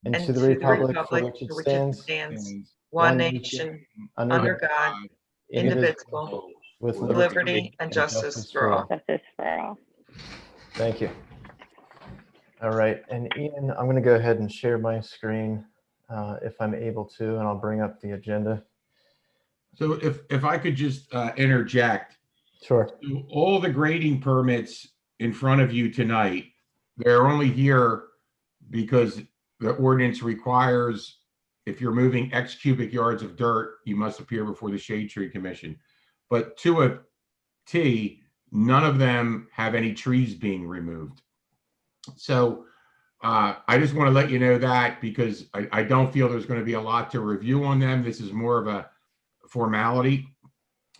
and to the republic for which it stands, one nation, under God, indivisible, with liberty and justice for all. Justice for all. Thank you. All right, and Ian, I'm going to go ahead and share my screen if I'm able to, and I'll bring up the agenda. So if I could just interject. Sure. So all the grading permits in front of you tonight, they're only here because the ordinance requires, if you're moving X cubic yards of dirt, you must appear before the Shade Tree Commission. But to a T, none of them have any trees being removed. So I just want to let you know that, because I don't feel there's going to be a lot to review on them. This is more of a formality.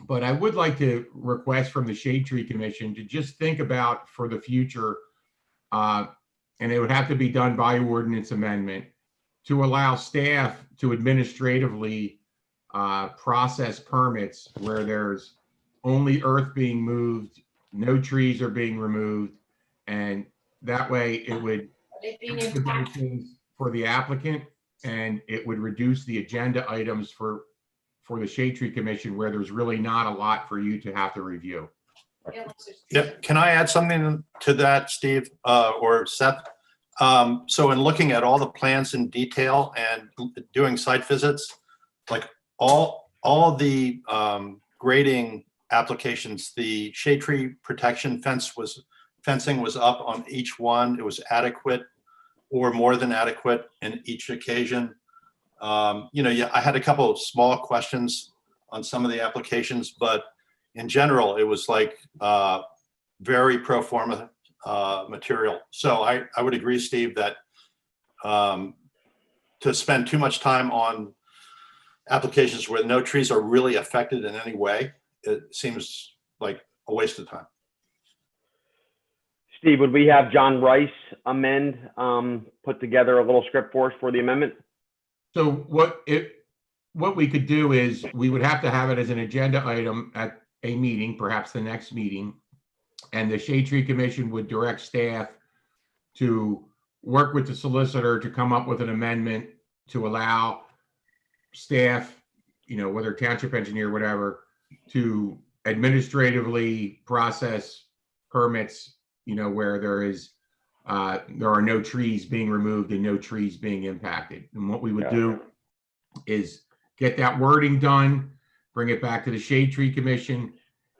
But I would like to request from the Shade Tree Commission to just think about for the future, and it would have to be done by ordinance amendment, to allow staff to administratively process permits where there's only earth being moved, no trees are being removed, and that way it would expedite things for the applicant, and it would reduce the agenda items for the Shade Tree Commission, where there's really not a lot for you to have to review. Yeah, can I add something to that, Steve, or Seth? So in looking at all the plans in detail and doing site visits, like all the grading applications, the shade tree protection fencing was up on each one. It was adequate or more than adequate in each occasion. Yeah, I had a couple of small questions on some of the applications, but in general, it was like very pro forma material. So I would agree, Steve, that to spend too much time on applications where no trees are really affected in any way, it seems like a waste of time. Steve, would we have John Rice put together a little script for us for the amendment? So what we could do is we would have to have it as an agenda item at a meeting, perhaps the next meeting, and the Shade Tree Commission would direct staff to work with the solicitor to come up with an amendment to allow staff, whether township engineer, whatever, to administratively process permits, where there are no trees being removed and no trees being impacted. And what we would do is get that wording done, bring it back to the Shade Tree Commission,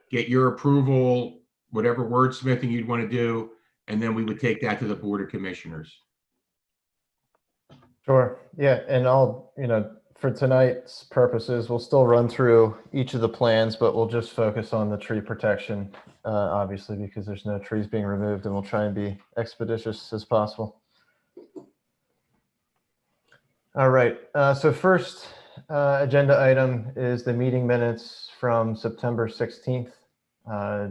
get your approval, whatever wordsmithing you'd want to do, and then we would take that to the Board of Commissioners. Sure. Yeah. And for tonight's purposes, we'll still run through each of the plans, but we'll just focus on the tree protection, obviously, because there's no trees being removed, and we'll try and be expeditious as possible. All right. So first agenda item is the meeting minutes from September 16th.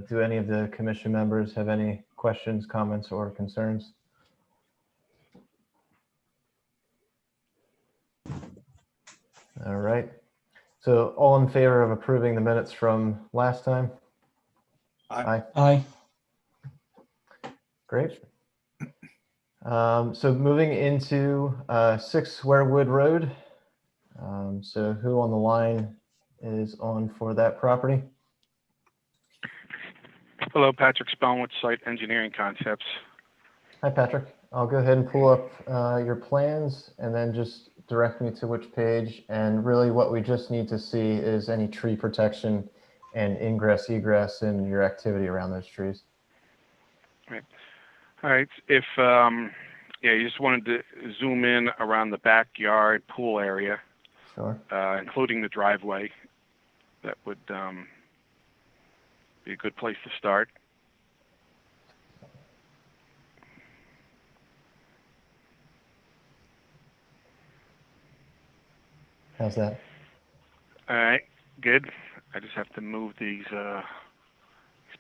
Do any of the commission members have any questions, comments, or concerns? All right. So all in favor of approving the minutes from last time? Aye. Aye. Great. So moving into 6 Warewood Road. So who on the line is on for that property? Hello, Patrick Spellman with Site Engineering Concepts. Hi, Patrick. I'll go ahead and pull up your plans and then just direct me to which page. And really what we just need to see is any tree protection and ingress, egress, and your activity around those trees. Right. All right. If, you just wanted to zoom in around the backyard pool area, Sure. Including the driveway. That would be a good place to start. How's that? All right, good. I just have to move these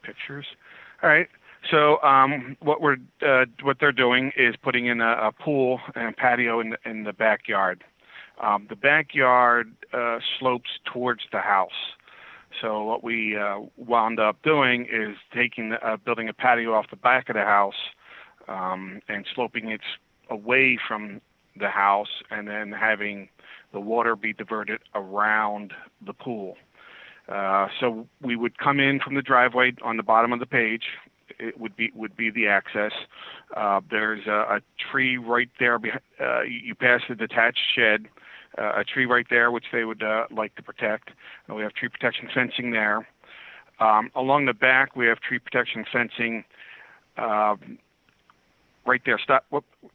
pictures. All right. So what they're doing is putting in a pool and a patio in the backyard. The backyard slopes towards the house. So what we wound up doing is building a patio off the back of the house and sloping it away from the house and then having the water be diverted around the pool. So we would come in from the driveway on the bottom of the page. It would be the access. There's a tree right there. You pass the detached shed, a tree right there, which they would like to protect. And we have tree protection fencing there. Along the back, we have tree protection fencing right there. Stop.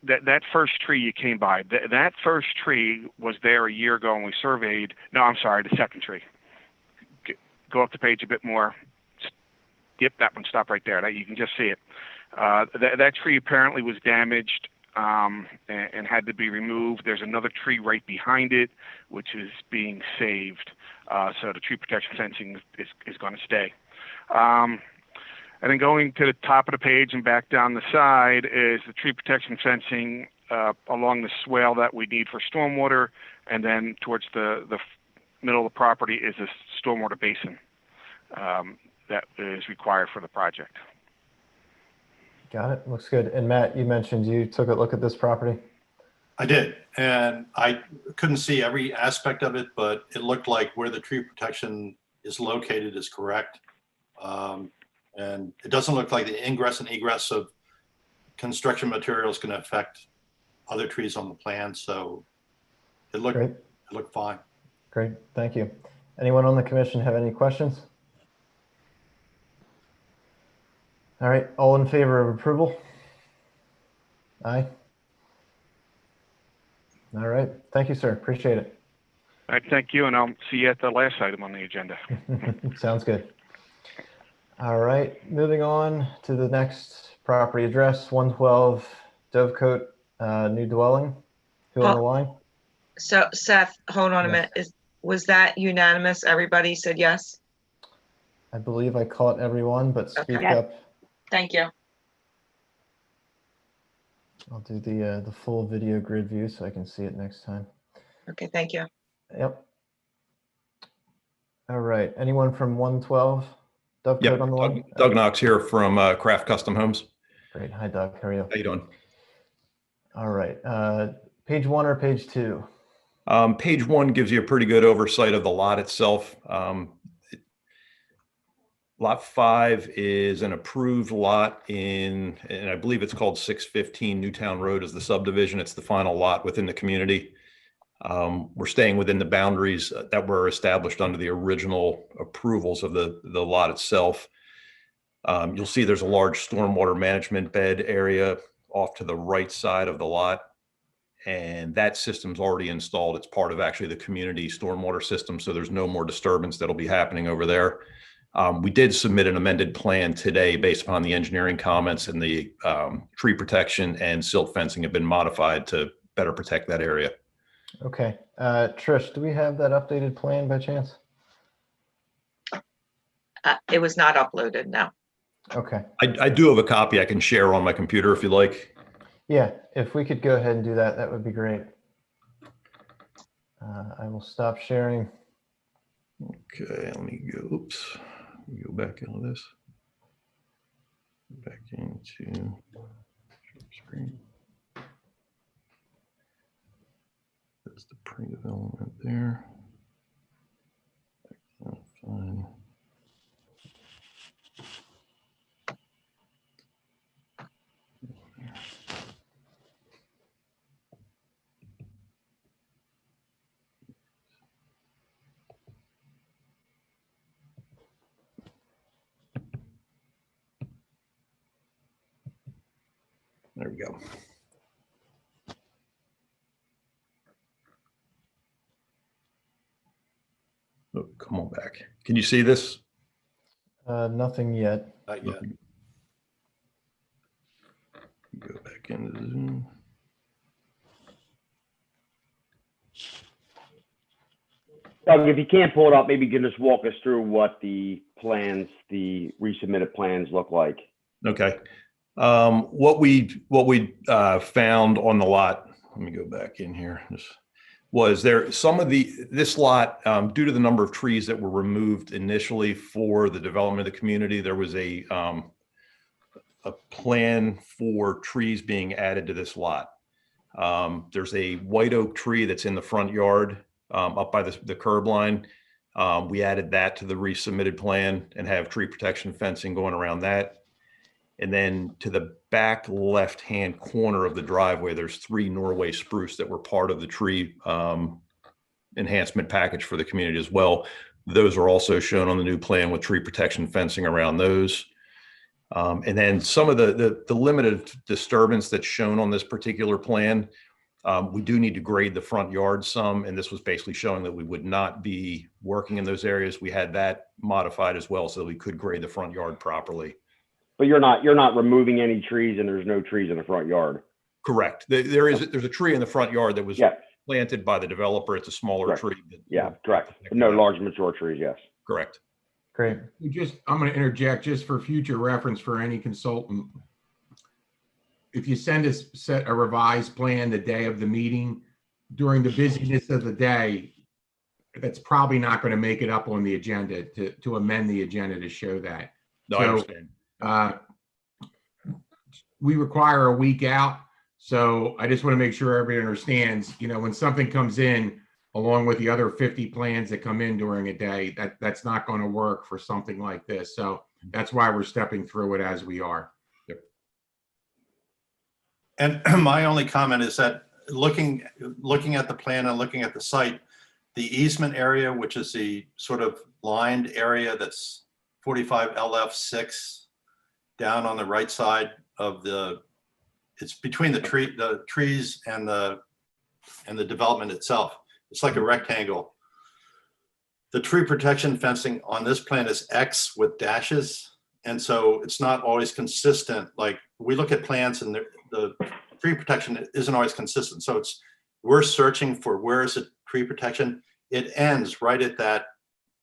That first tree you came by, that first tree was there a year ago when we surveyed. No, I'm sorry, the second tree. Go up the page a bit more. Yep, that one. Stop right there. You can just see it. That tree apparently was damaged and had to be removed. There's another tree right behind it, which is being saved. So the tree protection fencing is going to stay. And then going to the top of the page and back down the side is the tree protection fencing along the swale that we need for stormwater, and then towards the middle of the property is a stormwater basin that is required for the project. Got it. Looks good. And Matt, you mentioned you took a look at this property. I did, and I couldn't see every aspect of it, but it looked like where the tree protection is located is correct. And it doesn't look like the ingress and egress of construction material is going to affect other trees on the plan. So it looked fine. Great. Thank you. Anyone on the commission have any questions? All right. All in favor of approval? Aye. All right. Thank you, sir. Appreciate it. All right, thank you, and I'll see you at the last item on the agenda. Sounds good. All right. Moving on to the next property address, 112 Dovecote, new dwelling. Who on the line? So Seth, hold on a Yes. minute. Was that unanimous? Everybody said yes? I believe I caught everyone, but speak Okay. up. Thank you. I'll do the full video grid view so I can see it next time. Okay, thank you. Yep. All right. Anyone from 112 Dovecote Yep, on the line? Doug Knox here from Craft Custom Homes. Great. Hi, Doug. How are you? How you doing? All right. Page 1 or page 2? Page 1 gives you a pretty good oversight of the lot itself. Lot 5 is an approved lot and I believe it's called 615 Newtown Road is the subdivision. It's the final lot within the community. We're staying within the boundaries that were established under the original approvals of the lot itself. You'll see there's a large stormwater management bed area off to the right side of the lot. And that system's already installed. It's part of actually the community stormwater system. So there's no more disturbance that'll be happening over there. We did submit an amended plan today based upon the engineering comments, and the tree protection and silt fencing have been modified to better protect that area. Okay. Trish, do we have that updated plan by chance? It was not uploaded, no. Okay. I do have a copy I can share on my computer if you like. Yeah, if we could go ahead and do that, that would be great. I will stop sharing. Okay, let me go, oops, let me go back into this. Back into screen. That's the pre-development there. Fine. There we go. Oh, come on back. Can you see this? Nothing yet. Not yet. Go back into the Zoom. Doug, if you can't pull it up, maybe you can just walk us through what the plans, the resubmitted plans look like. Okay. What we found on the lot, let me go back in here, was there some of this lot, due to the number of trees that were removed initially for the development of the community, there was a plan for trees being added to this lot. There's a white oak tree that's in the front yard, up by the curb line. We added that to the resubmitted plan and have tree protection fencing going around that. And then to the back left-hand corner of the driveway, there's 3 Norway spruce that were part of the tree enhancement package for the community as well. Those are also shown on the new plan with tree protection fencing around those. And then some of the limited disturbance that's shown on this particular plan, we do need to grade the front yard some, and this was basically showing that we would not be working in those areas. We had that modified as well so that we could grade the front yard properly. But you're not removing any trees, and there's no trees in the front yard. Correct. There's a tree in the front yard that was Yeah. planted by the developer. It's a smaller Correct. tree. that- Yeah, correct. No large mature trees, yes. Correct. Great. I'm going to interject just for future reference for any consultant. If you send us a revised plan the day of the meeting, during the busyness of the day, that's probably not going to make it up on the agenda to amend the agenda to show that. No, I understand. We require a week out. So I just want to make sure everybody understands, when something comes in along with the other 50 plans that come in during a day, that's not going to work for something like this. So that's why we're stepping through it as we are. And my only comment is that looking at the plan and looking at the site, the easement area, which is the sort of lined area that's 45 LF6 down on the right side of it's between the trees and the development itself. It's like a rectangle. The tree protection fencing on this plan is X with dashes. And so it's not always consistent. Like we look at plans and the tree protection isn't always consistent. So we're searching for where is the tree protection. It ends right at that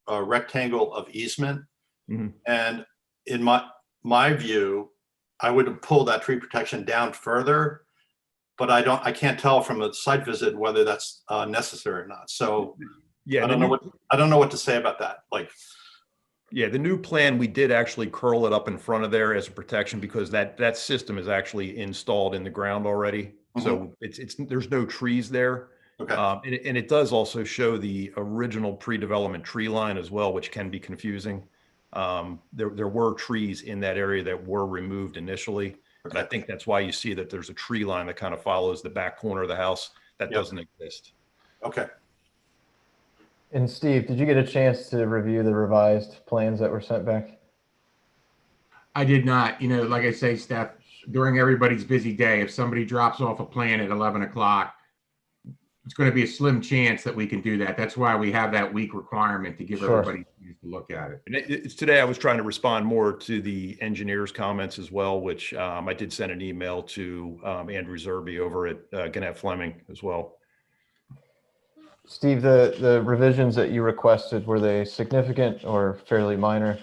rectangle of easement. Mhm. And in my view, I would pull that tree protection down further, but I can't tell from a site visit whether that's necessary or not. So Yeah, I don't know what to say about that. Like, yeah, the new plan, we did actually curl it up in front of there as a protection because that system is actually installed in the ground already. So there's no trees there. okay, And it does also show the original pre-development tree line as well, which can be confusing. There were trees in that area that were removed initially, but I think that's why you see that there's a tree line that kind of follows the back corner of the house that doesn't exist. okay. And Steve, did you get a chance to review the revised plans that were sent back? I did not, like I say, Steph, during everybody's busy day, if somebody drops off a plan at 11 o'clock, it's going to be a slim chance that we can do that. That's why we have that week requirement to give Sure. everybody a chance to look at it. And it's today I was trying to respond more to the engineer's comments as well, which I did send an email to Andrew Zerby over at Gannett Fleming as well. Steve, the revisions that you requested, were they significant or fairly minor?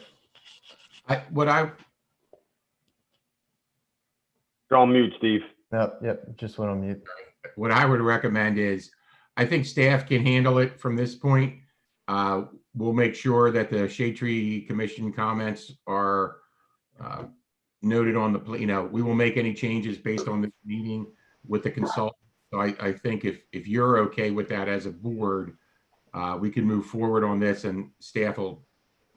You're on mute, Steve. Yep, just went on mute. What I would recommend is, I think staff can handle it from this point. We'll make sure that the Shade Tree Commission comments are noted on the, we will make any changes based on this meeting with the consultant. So I think if you're okay with that as a board, we can move forward on this and staff will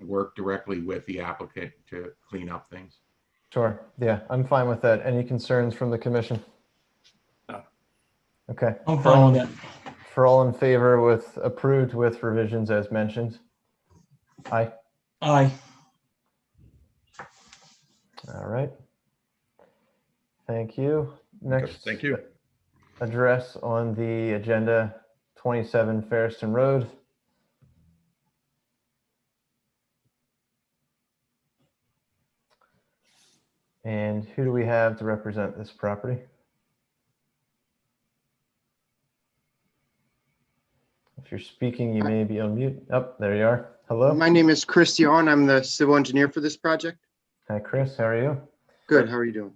work directly with the applicant to clean up things. Sure. Yeah, I'm fine with that. Any concerns from the commission? No. Okay. I'm fine with that. For all in favor with approved with revisions as mentioned? Aye. Aye. All right. Thank you. Next. Thank you. Address on the agenda, 27 Ferriston Road. And who do we have to represent this property? If you're speaking, you may be on mute. Oh, there you are. Hello. My name is Chris Yon. I'm the civil engineer for this project. Hi, Chris. How are you? Good. How are you doing?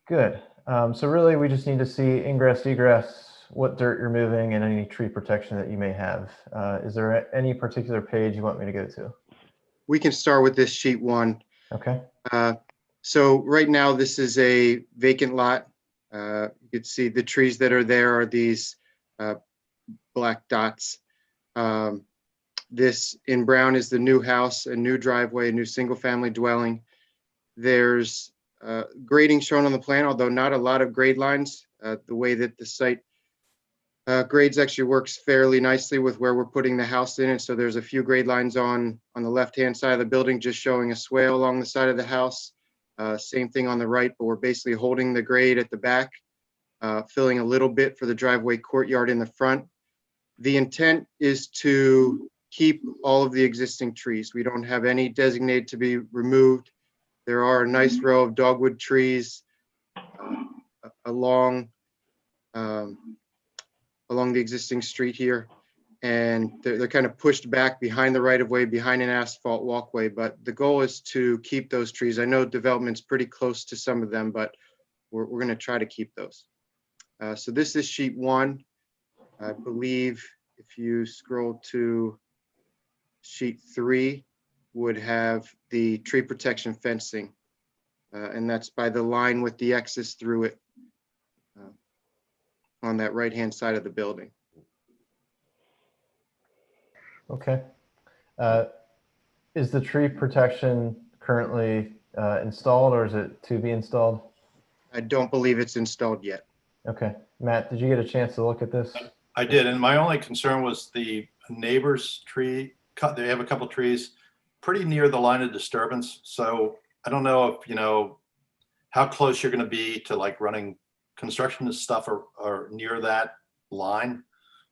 Good. So really, we just need to see ingress, egress, what dirt you're moving, and any tree protection that you may have. Is there any particular page you want me to go to? We can start with this sheet one. Okay. So right now, this is a vacant lot. You can see the trees that are there are these black dots. This in brown is the new house, a new driveway, a new single-family dwelling. There's grading shown on the plan, although not a lot of grade lines. The way that the site grades actually works fairly nicely with where we're putting the house in. And so there's a few grade lines on the left-hand side of the building, just showing a swale along the side of the house. Same thing on the right, but we're basically holding the grade at the back, filling a little bit for the driveway courtyard in the front. The intent is to keep all of the existing trees. We don't have any designated to be removed. There are a nice row of dogwood trees along the existing street here. And they're kind of pushed back behind the right of way, behind an asphalt walkway. But the goal is to keep those trees. I know development's pretty close to some of them, but we're going to try to keep those. So this is sheet 1. I believe if you scroll to sheet 3, would have the tree protection fencing. And that's by the line with the X's through it on that right-hand side of the building. Okay. Is the tree protection currently installed, or is it to be installed? I don't believe it's installed yet. Okay. Matt, did you get a chance to look at this? I did, and my only concern was the neighbor's tree. They have a couple trees pretty near the line of disturbance. So I don't know if, you know, how close you're going to be to like running construction and stuff or near that line.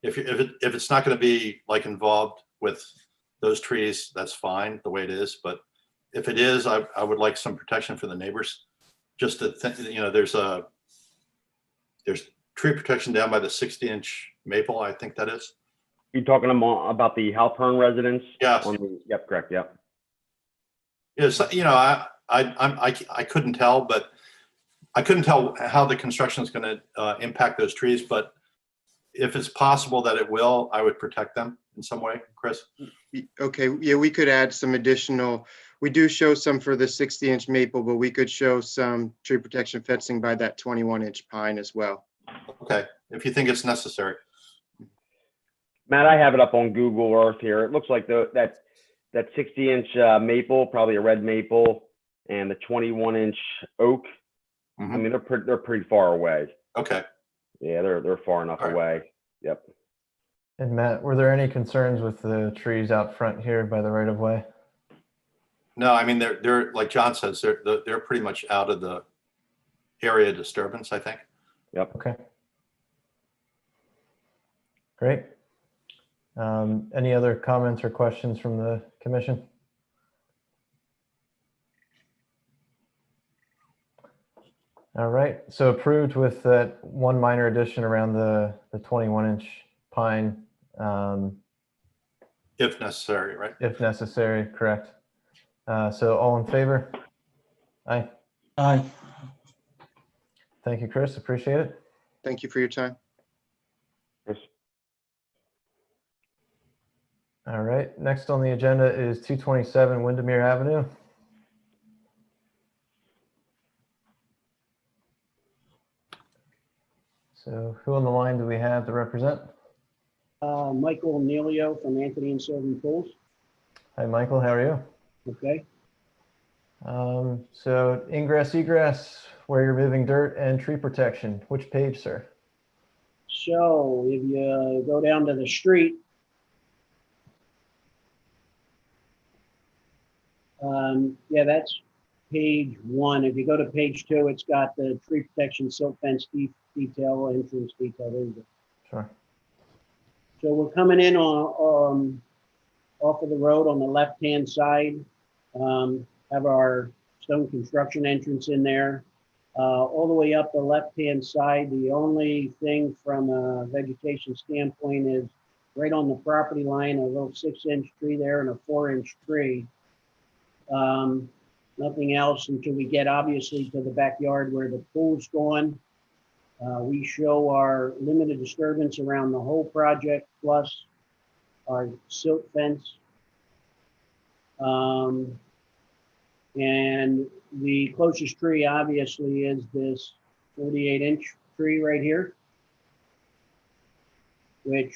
If it's not going to be like involved with those trees, that's fine the way it is. But if it is, I would like some protection for the neighbors. Just to you know, there's tree protection down by the 60-inch maple, I think that is. You talking about the Halpern residence? Yes. Yep, correct. Yep. Yes, you know, I couldn't tell, but I couldn't tell how the construction is going to impact those trees. But if it's possible that it will, I would protect them in some way. Chris? Okay, yeah, we could add some additional. We do show some for the 60-inch maple, but we could show some tree protection fencing by that 21-inch pine as well. Okay, if you think it's necessary. Matt, I have it up on Google Earth here. It looks like that 60-inch maple, probably a red maple, and the 21-inch oak. Mhm. I mean, they're pretty far away. Okay. Yeah, they're far enough All right. away. Yep. And Matt, were there any concerns with the trees out front here by the right of way? No, I mean, they're like John says, they're pretty much out of the area of disturbance, I think. Yep. Okay. Great. Any other comments or questions from the commission? All right, so approved with that one minor addition around the 21-inch pine, If necessary, right? if necessary, correct? So all in favor? Aye. Aye. Thank you, Chris, appreciate it. Thank you for your time. Yes. All right, next on the agenda is 227 Windermere Avenue. So who on the line do we have to represent? Michael Neilio from Anthony and Sylvan Pools. Hi, Michael, how are you? Okay. So ingress, egress, where you're moving dirt and tree protection. Which page, sir? So if you go down to the street, yeah, that's page 1. If you go to page 2, it's got the tree protection silt fence detail, entrance detail. There you go. Sure. So we're coming in on off of the road on the left-hand side. Have our stone construction entrance in there. All the way up the left-hand side, the only thing from a vegetation standpoint is right on the property line, a little 6-inch tree there and a 4-inch tree. Nothing else until we get obviously to the backyard where the pool's going. We show our limited disturbance around the whole project plus our silt fence. And the closest tree obviously is this 48-inch tree right here, which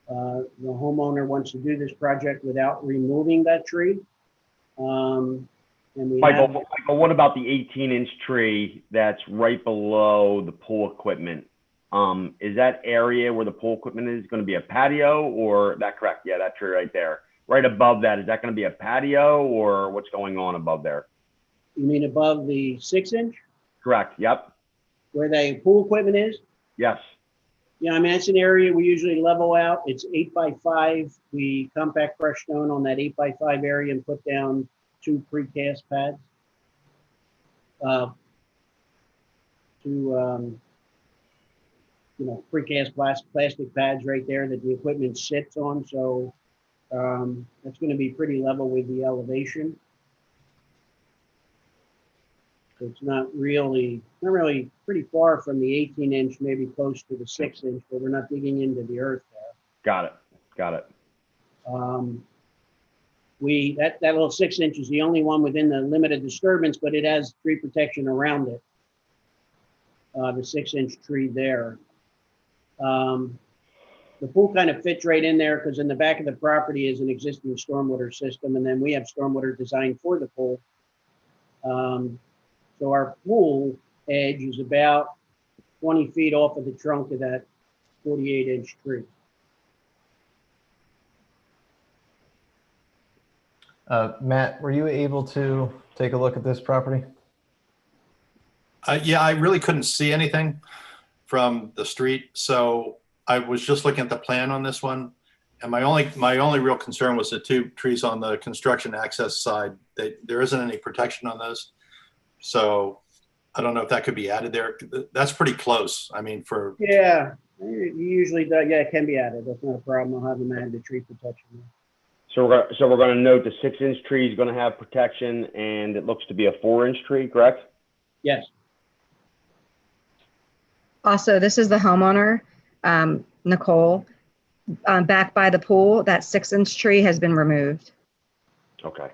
the homeowner wants to do this project without removing that tree. And we have, Michael, what about the 18-inch tree that's right below the pool equipment? Is that area where the pool equipment is going to be a patio, or that correct? Yeah, that tree right there. Right above that, is that going to be a patio, or what's going on above there? you mean above the 6-inch Correct. Yep. where the pool equipment is? Yes. Yeah, I mean, it's an area we usually level out. It's 8x5. We compact crushed stone on that 8x5 area and put down 2 precast pads. Precast plastic pads right there that the equipment sits on. So that's going to be pretty level with the elevation. So it's not really pretty far from the 18-inch, maybe close to the 6-inch, but we're not digging into the earth there. Got it. Got it. That little 6-inch is the only one within the limited disturbance, but it has tree protection around it. The 6-inch tree there. The pool kind of fits right in there because in the back of the property is an existing stormwater system, and then we have stormwater designed for the pool. So our pool edge is about 20 feet off of the trunk of that 48-inch tree. Matt, were you able to take a look at this property? Yeah, I really couldn't see anything from the street, so I was just looking at the plan on this one. And my only real concern was the 2 trees on the construction access side. There isn't any protection on those. So I don't know if that could be added there. That's pretty close. I mean, for. Yeah, you usually do. Yeah, it can be added. That's not a problem. I'll have them add the tree protection there. So we're going to note the 6-inch tree is going to have protection, and it looks to be a 4-inch tree, correct? Yes. Also, this is the homeowner, Nicole. Back by the pool, that 6-inch tree has been removed. Okay.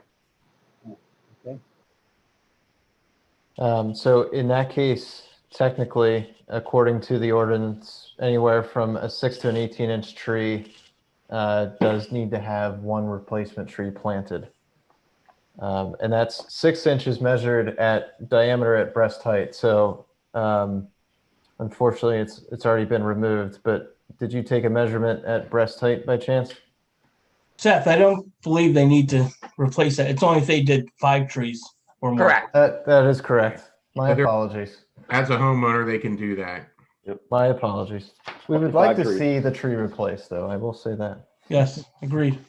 So in that case, technically, according to the ordinance, anywhere from a 6 to an 18-inch tree does need to have 1 replacement tree planted. And that's 6 inches measured at diameter at breast height. So unfortunately, it's already been removed, but did you take a measurement at breast height by chance? Seth, I don't believe they need to replace that. It's only if they did 5 trees or more. Correct. That is correct. My So there- apologies. As a homeowner, they can do that. My apologies. We would like to see the tree replaced, though. I will say that. Yes, agreed.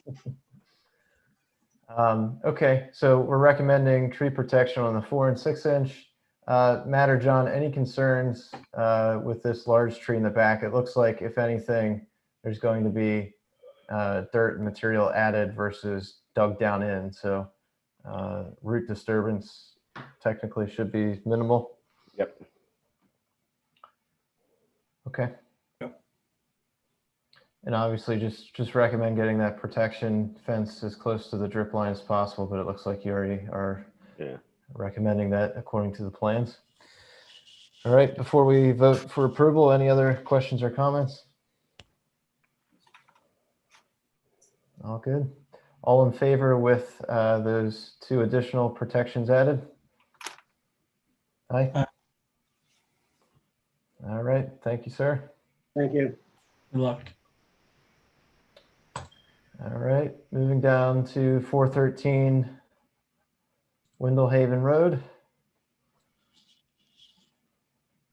Okay, so we're recommending tree protection on the 4 and 6 inch. Matt or John, any concerns with this large tree in the back? It looks like, if anything, there's going to be dirt and material added versus dug down in. So root disturbance technically should be minimal. Yep. Okay. And obviously just recommend getting that protection fence as close to the drip line as possible, but it looks like you already are recommending that according to the plans. All right, before we vote for approval, any other questions or comments? All good. All in favor with those 2 additional protections added? Aye. Aye. All right, thank you, sir. Thank you. Good luck. All right, moving down to 413 Windlehaven Road.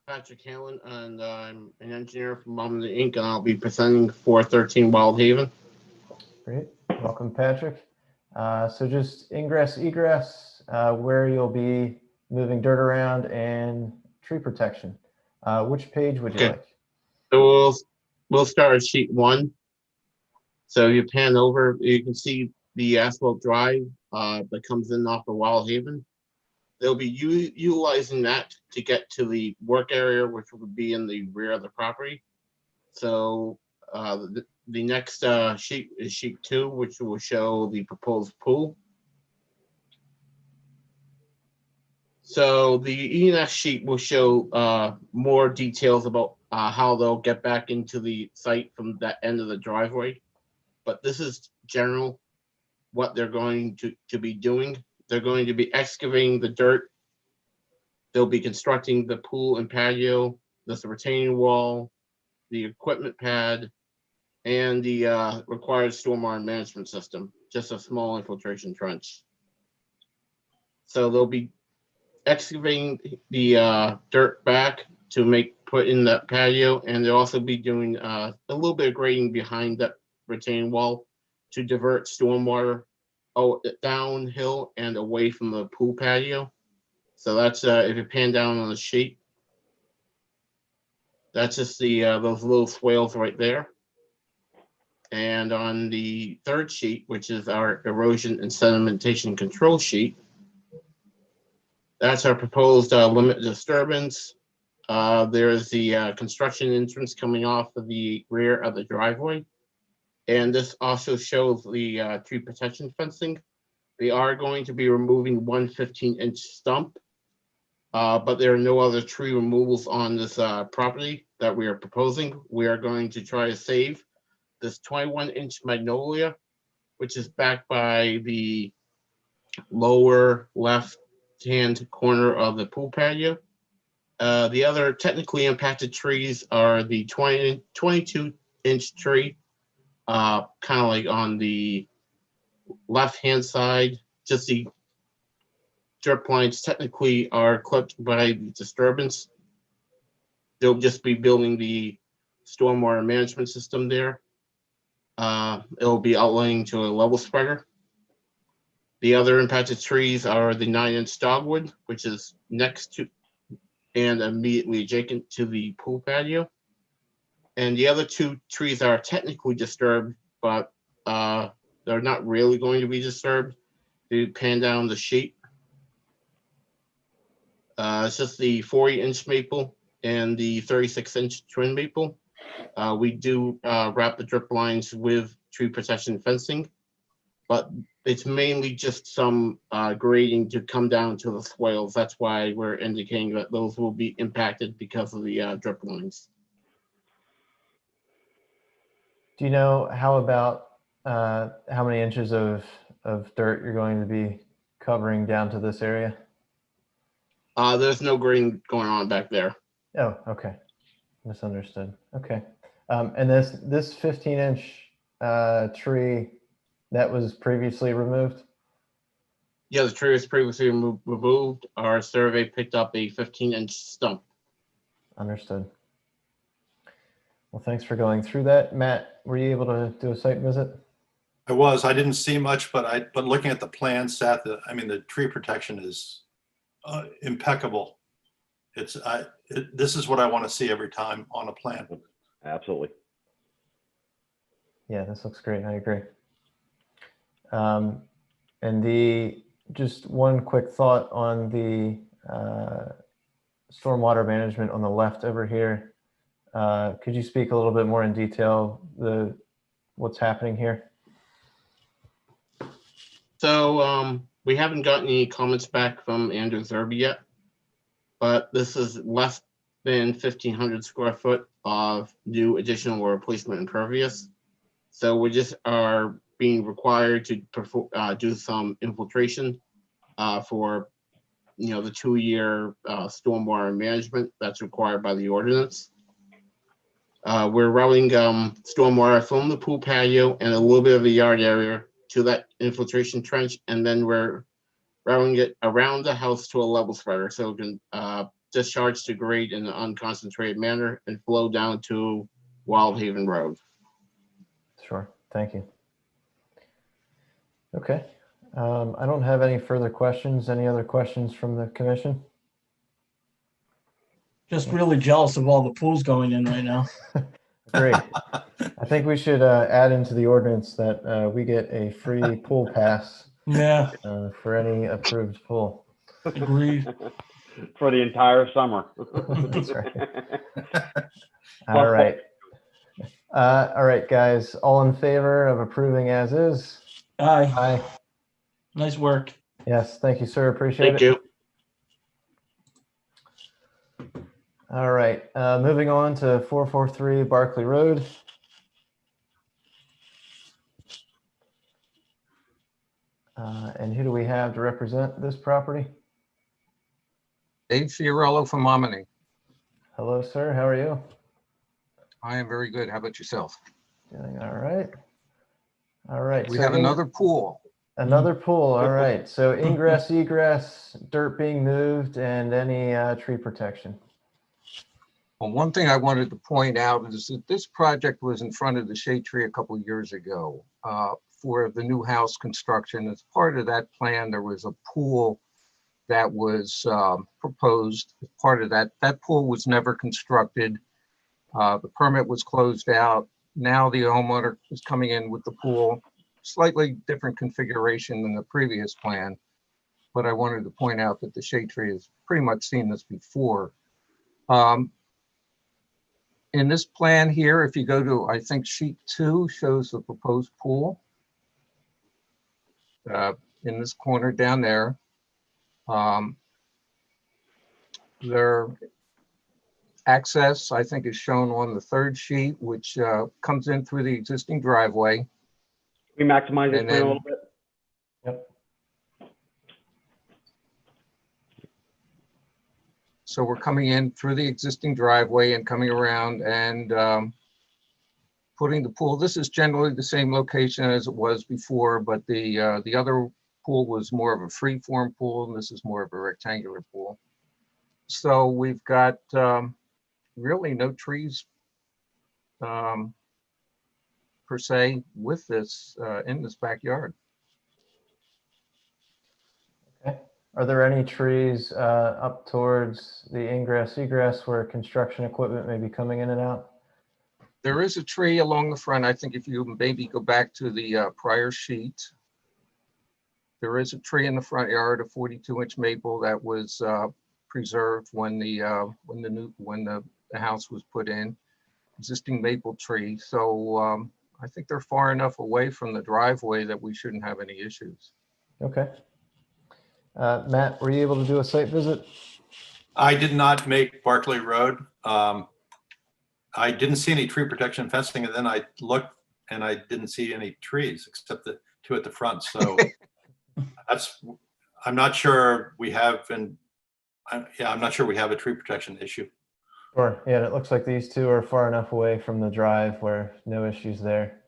Patrick Halen, and I'm an engineer from Lumley Inc., and I'll be presenting 413 Wild Haven. Great, welcome, Patrick. So just ingress, egress, where you'll be moving dirt around, and tree protection. Which page would you like? So we'll start at sheet 1. So you pan over, you can see the asphalt drive that comes in off of Wild Haven. They'll be utilizing that to get to the work area, which would be in the rear of the property. So the next sheet is sheet 2, which will show the proposed pool. So the ENS sheet will show more details about how they'll get back into the site from that end of the driveway. But this is general what they're going to be doing. They're going to be excavating the dirt. They'll be constructing the pool and patio, the retaining wall, the equipment pad, and the required stormwater management system, just a small infiltration trench. So they'll be excavating the dirt back to put in that patio, and they'll also be doing a little bit of grading behind that retaining wall to divert stormwater downhill and away from the pool patio. So that's if you pan down on the sheet, that's just the those little swales right there. And on the third sheet, which is our erosion and sedimentation control sheet, that's our proposed limit disturbance. There's the construction entrance coming off of the rear of the driveway. And this also shows the tree protection fencing. They are going to be removing one 15-inch stump, but there are no other tree removals on this property that we are proposing. We are going to try to save this 21-inch magnolia, which is back by the lower left-hand corner of the pool patio. The other technically impacted trees are the 22-inch tree, kind of like on the left-hand side. Just the drip lines technically are clipped by disturbance. They'll just be building the stormwater management system there. It'll be outlaying to a level spreader. The other impacted trees are the 9-inch dogwood, which is next to and immediately adjacent to the pool patio. And the other two trees are technically disturbed, but they're not really going to be disturbed. They pan down the sheet. It's just the 40-inch maple and the 36-inch twin maple. We do wrap the drip lines with tree protection fencing, but it's mainly just some grading to come down to the swales. That's why we're indicating that those will be impacted because of the drip lines. Do you know how many inches of dirt you're going to be covering down to this area? There's no grading going on back there. Oh, okay. Misunderstood. Okay. And this 15-inch tree that was previously removed? Yeah, the tree was previously removed. Our survey picked up a 15-inch stump. Understood. Well, thanks for going through that. Matt, were you able to do a site visit? I didn't see much, but looking at the plan, Seth, I mean, the tree protection is impeccable. This is what I want to see every time on a plan. Absolutely. Yeah, this looks great. I agree. And just one quick thought on the stormwater management on the left over here. Could you speak a little bit more in detail what's happening here? So we haven't gotten any comments back from Andrew Zerby yet, but this is less than 1,500 square foot of new additional or replacement impervious. So we just are being required to do some infiltration for the 2-year stormwater management that's required by the ordinance. We're routing stormwater from the pool patio and a little bit of the yard area to that infiltration trench, and then we're routing it around the house to a level spreader so it can discharge to grade in an unconcentrated manner and flow down to Wildhaven Road. Sure, thank you. Okay, I don't have any further questions. Any other questions from the commission? Just really jealous of all the pools going in right now. Great. I think we should add into the ordinance that we get a free pool pass Yeah, for any approved pool. agreed. For the entire summer. That's right. All right. All right, guys. All in favor of approving as is? Aye, Aye. nice work. Yes, thank you, sir. Appreciate Thank it. you. All right, moving on to 443 Barclay Road. And who do we have to represent this property? Dave Fiorello from Momini. Hello, sir. How are you? I am very good. How about yourself? Doing all right. All right. We so have another pool. Another pool. All right. So ingress, egress, dirt being moved, and any tree protection. Well, one thing I wanted to point out is that this project was in front of the shade tree a couple of years ago for the new house construction. As part of that plan, there was a pool that was proposed. As part of that, that pool was never constructed. The permit was closed out. Now the homeowner is coming in with the pool, slightly different configuration than the previous plan. But I wanted to point out that the shade tree has pretty much seen this before. In this plan here, if you go to, I think sheet 2 shows the proposed pool in this corner down there. Their access, I think, is shown on the 3rd sheet, which comes in through the existing driveway. We maximize this And plan a then- little bit. Yep. So we're coming in through the existing driveway and coming around and putting the pool. This is generally the same location as it was before, but the other pool was more of a free-form pool, and this is more of a rectangular pool. So we've got really no trees per se with this in this backyard. Okay. Are there any trees up towards the ingress, egress where construction equipment may be coming in and out? There is a tree along the front. I think if you maybe go back to the prior sheet, there is a tree in the front yard, a 42-inch maple that was preserved when the house was put in, existing maple tree. So I think they're far enough away from the driveway that we shouldn't have any issues. Okay. Matt, were you able to do a site visit? I did not make Barclay Road. I didn't see any tree protection fencing, and then I looked and I didn't see any trees except the 2 at the front. So I'm not sure we have, I'm not sure we have a tree protection issue. Sure. Yeah, it looks like these 2 are far enough away from the drive where no issues there.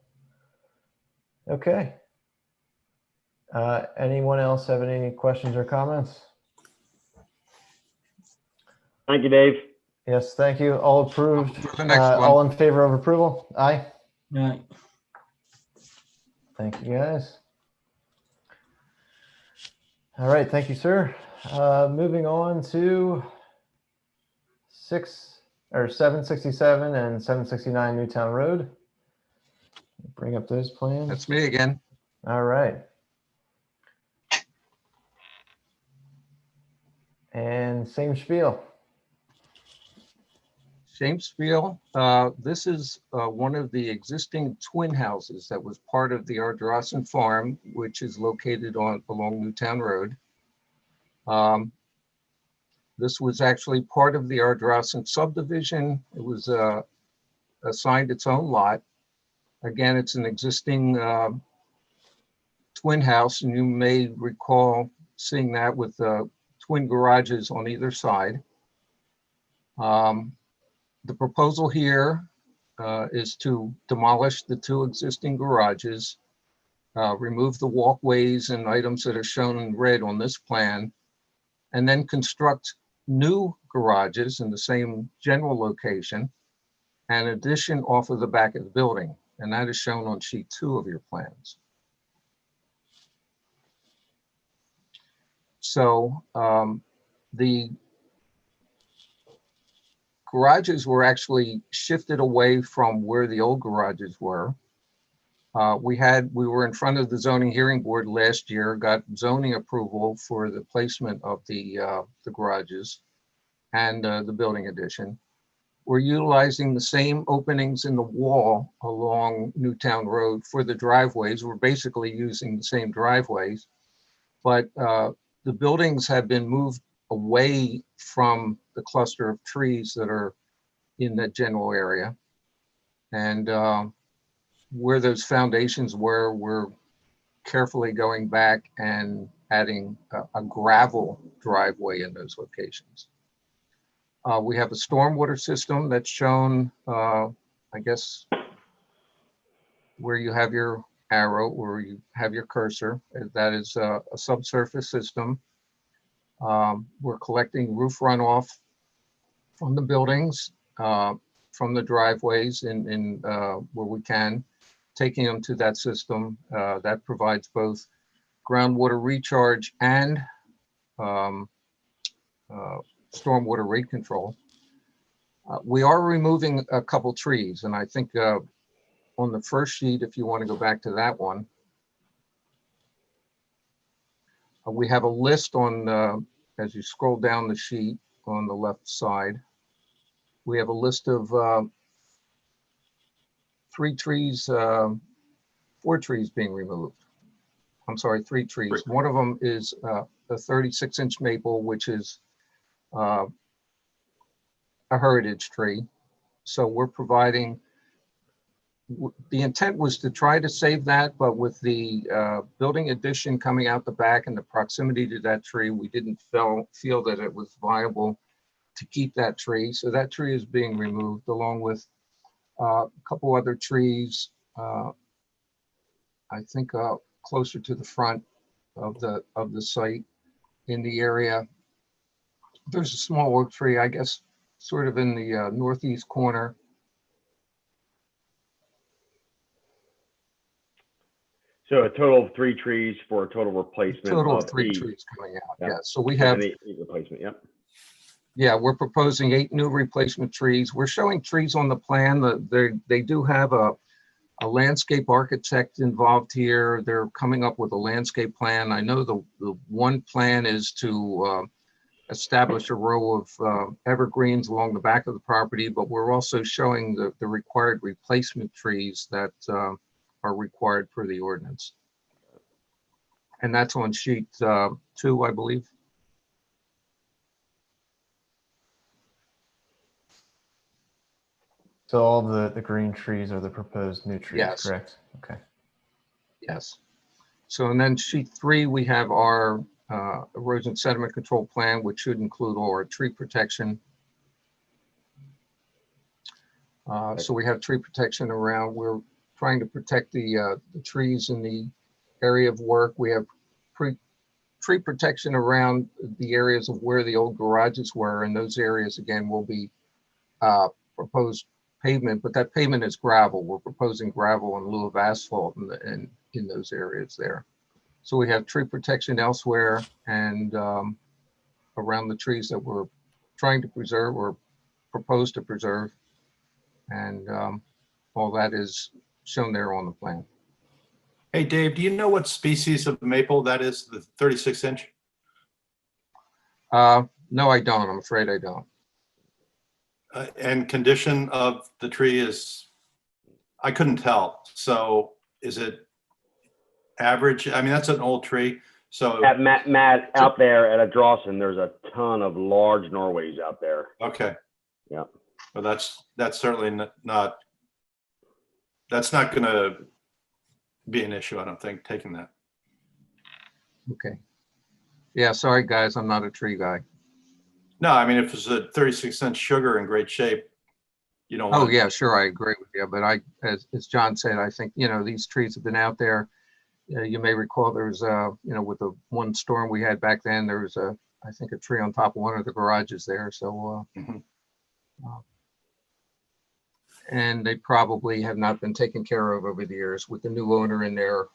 Okay. Anyone else have any questions or comments? Thank you, Dave. Yes, thank you. All approved. The next one. All in favor of approval? Aye. Right. Thank you, guys. All right, thank you, sir. Moving on to 767 and 769 Newtown Road. Bring up those plans. That's me again. All right. And same spiel. Same spiel. This is one of the existing twin houses that was part of the Ardrossan Farm, which is located along Newtown Road. This was actually part of the Ardrossan subdivision. It was assigned its own lot. Again, it's an existing twin house, and you may recall seeing that with twin garages on either side. The proposal here is to demolish the 2 existing garages, remove the walkways and items that are shown in red on this plan, and then construct new garages in the same general location, and addition off of the back of the building. And that is shown on sheet 2 of your plans. So the garages were actually shifted away from where the old garages were. We were in front of the zoning hearing board last year, got zoning approval for the placement of the garages and the building addition. We're utilizing the same openings in the wall along Newtown Road for the driveways. We're basically using the same driveways, but the buildings have been moved away from the cluster of trees that are in that general area. And where those foundations were, we're carefully going back and adding a gravel driveway in those locations. We have a stormwater system that's shown, I guess, where you have your arrow, where you have your cursor. That is a subsurface system. We're collecting roof runoff from the buildings, from the driveways in where we can, taking them to that system. That provides both groundwater recharge and stormwater rate control. We are removing a couple trees, and I think on the first sheet, if you want to go back to that one, we have a list on, as you scroll down the sheet on the left side, we have a list of 4 trees being removed. I'm sorry, 3 trees. One of them is a 36-inch maple, which is a heritage tree. So we're providing, the intent was to try to save that, but with the building addition coming out the back and the proximity to that tree, we didn't feel that it was viable to keep that tree. So that tree is being removed, along with a couple other trees, I think closer to the front of the site in the area. There's a small oak tree, I guess, sort of in the northeast corner. So a total of 3 trees for a total replacement. Total of 3 8. trees coming out. Yep. Yeah. So we With have an 8 replacement. Yep. Yeah, we're proposing 8 new replacement trees. We're showing trees on the plan. They do have a landscape architect involved here. They're coming up with a landscape plan. I know the one plan is to establish a row of evergreens along the back of the property, but we're also showing the required replacement trees that are required per the ordinance. And that's on sheet 2, I believe. So all the green trees are the proposed new trees, Yes. correct? Okay. Yes. So, and then sheet 3, we have our erosion sediment control plan, which should include all our tree protection. So we have tree protection around. We're trying to protect the trees in the area of work. We have tree protection around the areas of where the old garages were, and those areas again will be proposed pavement, but that pavement is gravel. We're proposing gravel in lieu of asphalt in those areas there. So we have tree protection elsewhere and around the trees that we're trying to preserve or propose to preserve. And all that is shown there on the plan. Hey, Dave, do you know what species of maple that is, the 36-inch? No, I don't. I'm afraid I don't. And condition of the tree is, I couldn't tell. So is it average? I mean, that's an old tree. So At Matt, out there at a Drawson, there's a ton of large Norways out there. okay. Yeah. Well, that's certainly not that's not going to be an issue, I don't think, taking that. Okay. Yeah, sorry guys, I'm not a tree guy. No, I mean, if it's a 36-inch sugar in great shape, you don't Oh want yeah, sure, I agree with you. But as John said, I think, these trees have been out there. You may recall there was with the one storm we had back then, there was I think a tree on top of one of the garages there. So, and they probably have not been taken care of over the years with the new owner in there.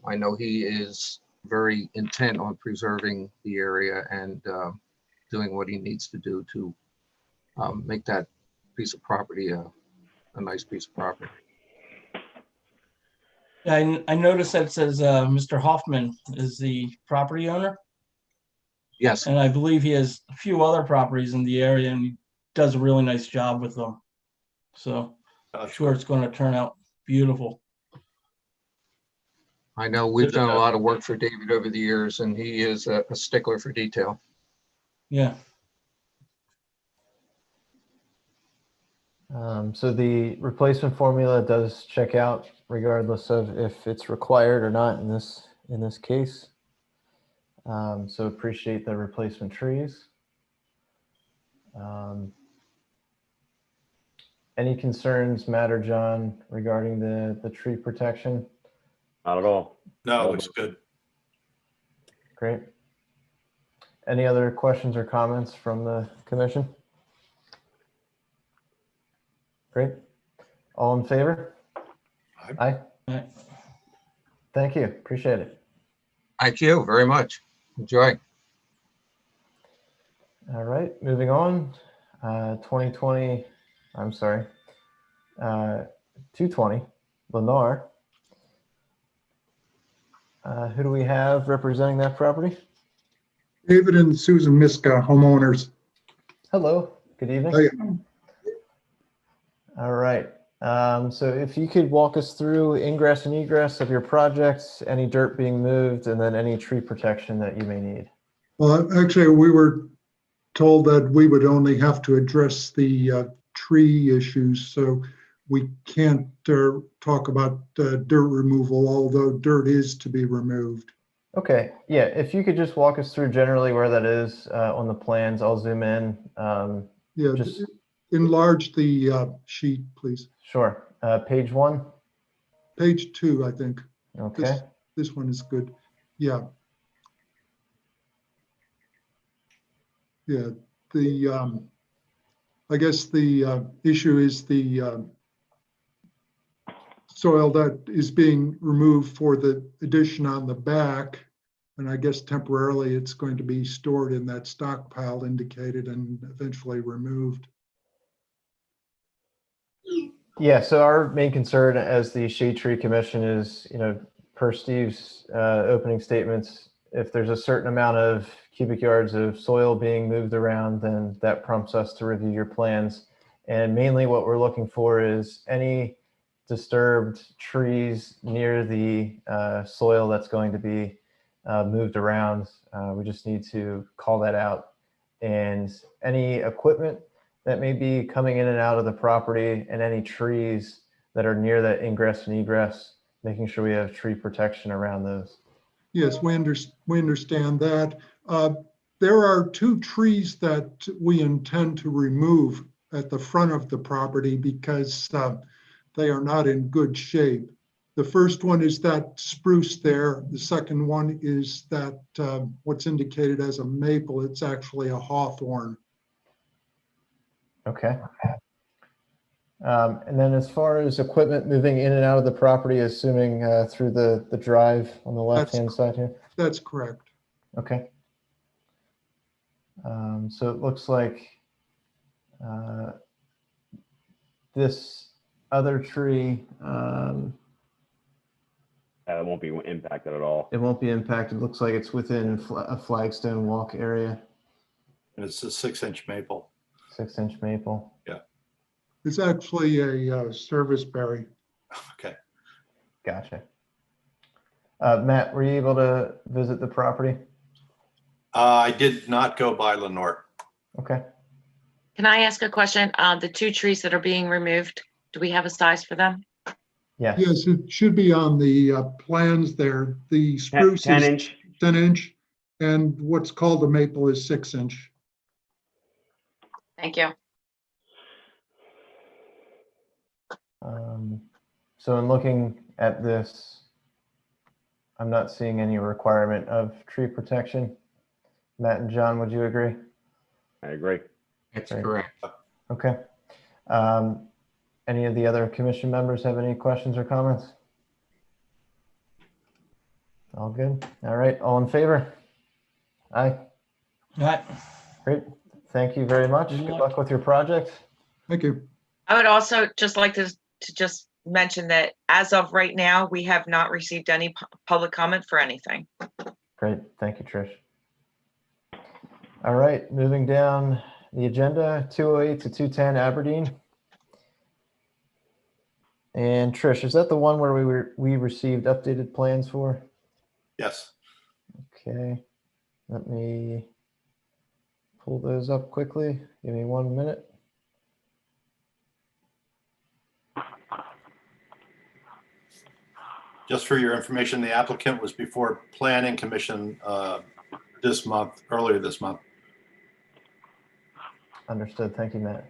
I know he is very intent on preserving the area and doing what he needs to do to make that piece of property a nice piece of property. I noticed that it says Mr. Hoffman is the property owner. Yes. And I believe he has a few other properties in the area and he does a really nice job with them. So I'm sure it's going to turn out beautiful. I know we've done a lot of work for David over the years and he is a stickler for detail. Yeah. So the replacement formula does check out regardless of if it's required or not in this case. So appreciate the replacement trees. Any concerns, Matt or John, regarding the tree protection? Not at all. No, it looks good. Great. Any other questions or comments from the commission? Great. All in favor? Aye. Aye. Thank you. Appreciate it. Thank you very much. Enjoy. All right, moving on. 2020, I'm sorry, 220, Lennar. Who do we have representing that property? David and Susan Miska, homeowners. Hello, good evening. Hey. All right, so if you could walk us through ingress and egress of your projects, any dirt being moved, and then any tree protection that you may need. Well, actually, we were told that we would only have to address the tree issues, so we can't talk about dirt removal, although dirt is to be removed. Okay, yeah, if you could just walk us through generally where that is on the plans, I'll zoom in. Yeah, just enlarge the sheet, please. Sure. Page 1. Page 2, I think. Okay. This one is good. Yeah. Yeah, I guess the issue is the soil that is being removed for the addition on the back. And I guess temporarily it's going to be stored in that stockpile indicated and eventually removed. Yeah, so our main concern as the Shade Tree Commission is, per Steve's opening statements, if there's a certain amount of cubic yards of soil being moved around, then that prompts us to review your plans. And mainly what we're looking for is any disturbed trees near the soil that's going to be moved around. We just need to call that out. And any equipment that may be coming in and out of the property and any trees that are near that ingress and egress, making sure we have tree protection around those. Yes, we understand that. There are 2 trees that we intend to remove at the front of the property because they are not in good shape. The first one is that spruce there. The second one is that what's indicated as a maple. It's actually a hawthorn. Okay. And then as far as equipment moving in and out of the property, assuming through the drive on the left-hand side here? That's correct. Okay. So it looks like this other tree, It won't be impacted at all. it won't be impacted. It looks like it's within a flagstone walk area, And it's a 6-inch maple. 6-inch maple. Yeah. It's actually a service berry. Okay. Gotcha. Matt, were you able to visit the property? I did not go by Lenore. Okay. Can I ask a question? The 2 trees that are being removed, do we have a size for them? Yes. Yes, it should be on the plans there. The spruce 10 is inch. 10 inch and what's called a maple is 6 inch. Thank you. So in looking at this, I'm not seeing any requirement of tree protection. Matt and John, would you agree? I agree. That's Great. correct. Okay. Any of the other commission members have any questions or comments? All good. All right. All in favor? Aye. All right. Great. Thank you very much. Good luck with your project. Thank you. I would also just like to just mention that as of right now, we have not received any public comment for anything. Great. Thank you, Trish. All right. Moving down the agenda, 208 to 210 Aberdeen. And Trish, is that the one where we received updated plans for? Yes. Okay. Let me pull those up quickly. Give me 1 minute. Just for your information, the applicant was before Planning Commission this month, earlier this month. Understood. Thank you, Matt.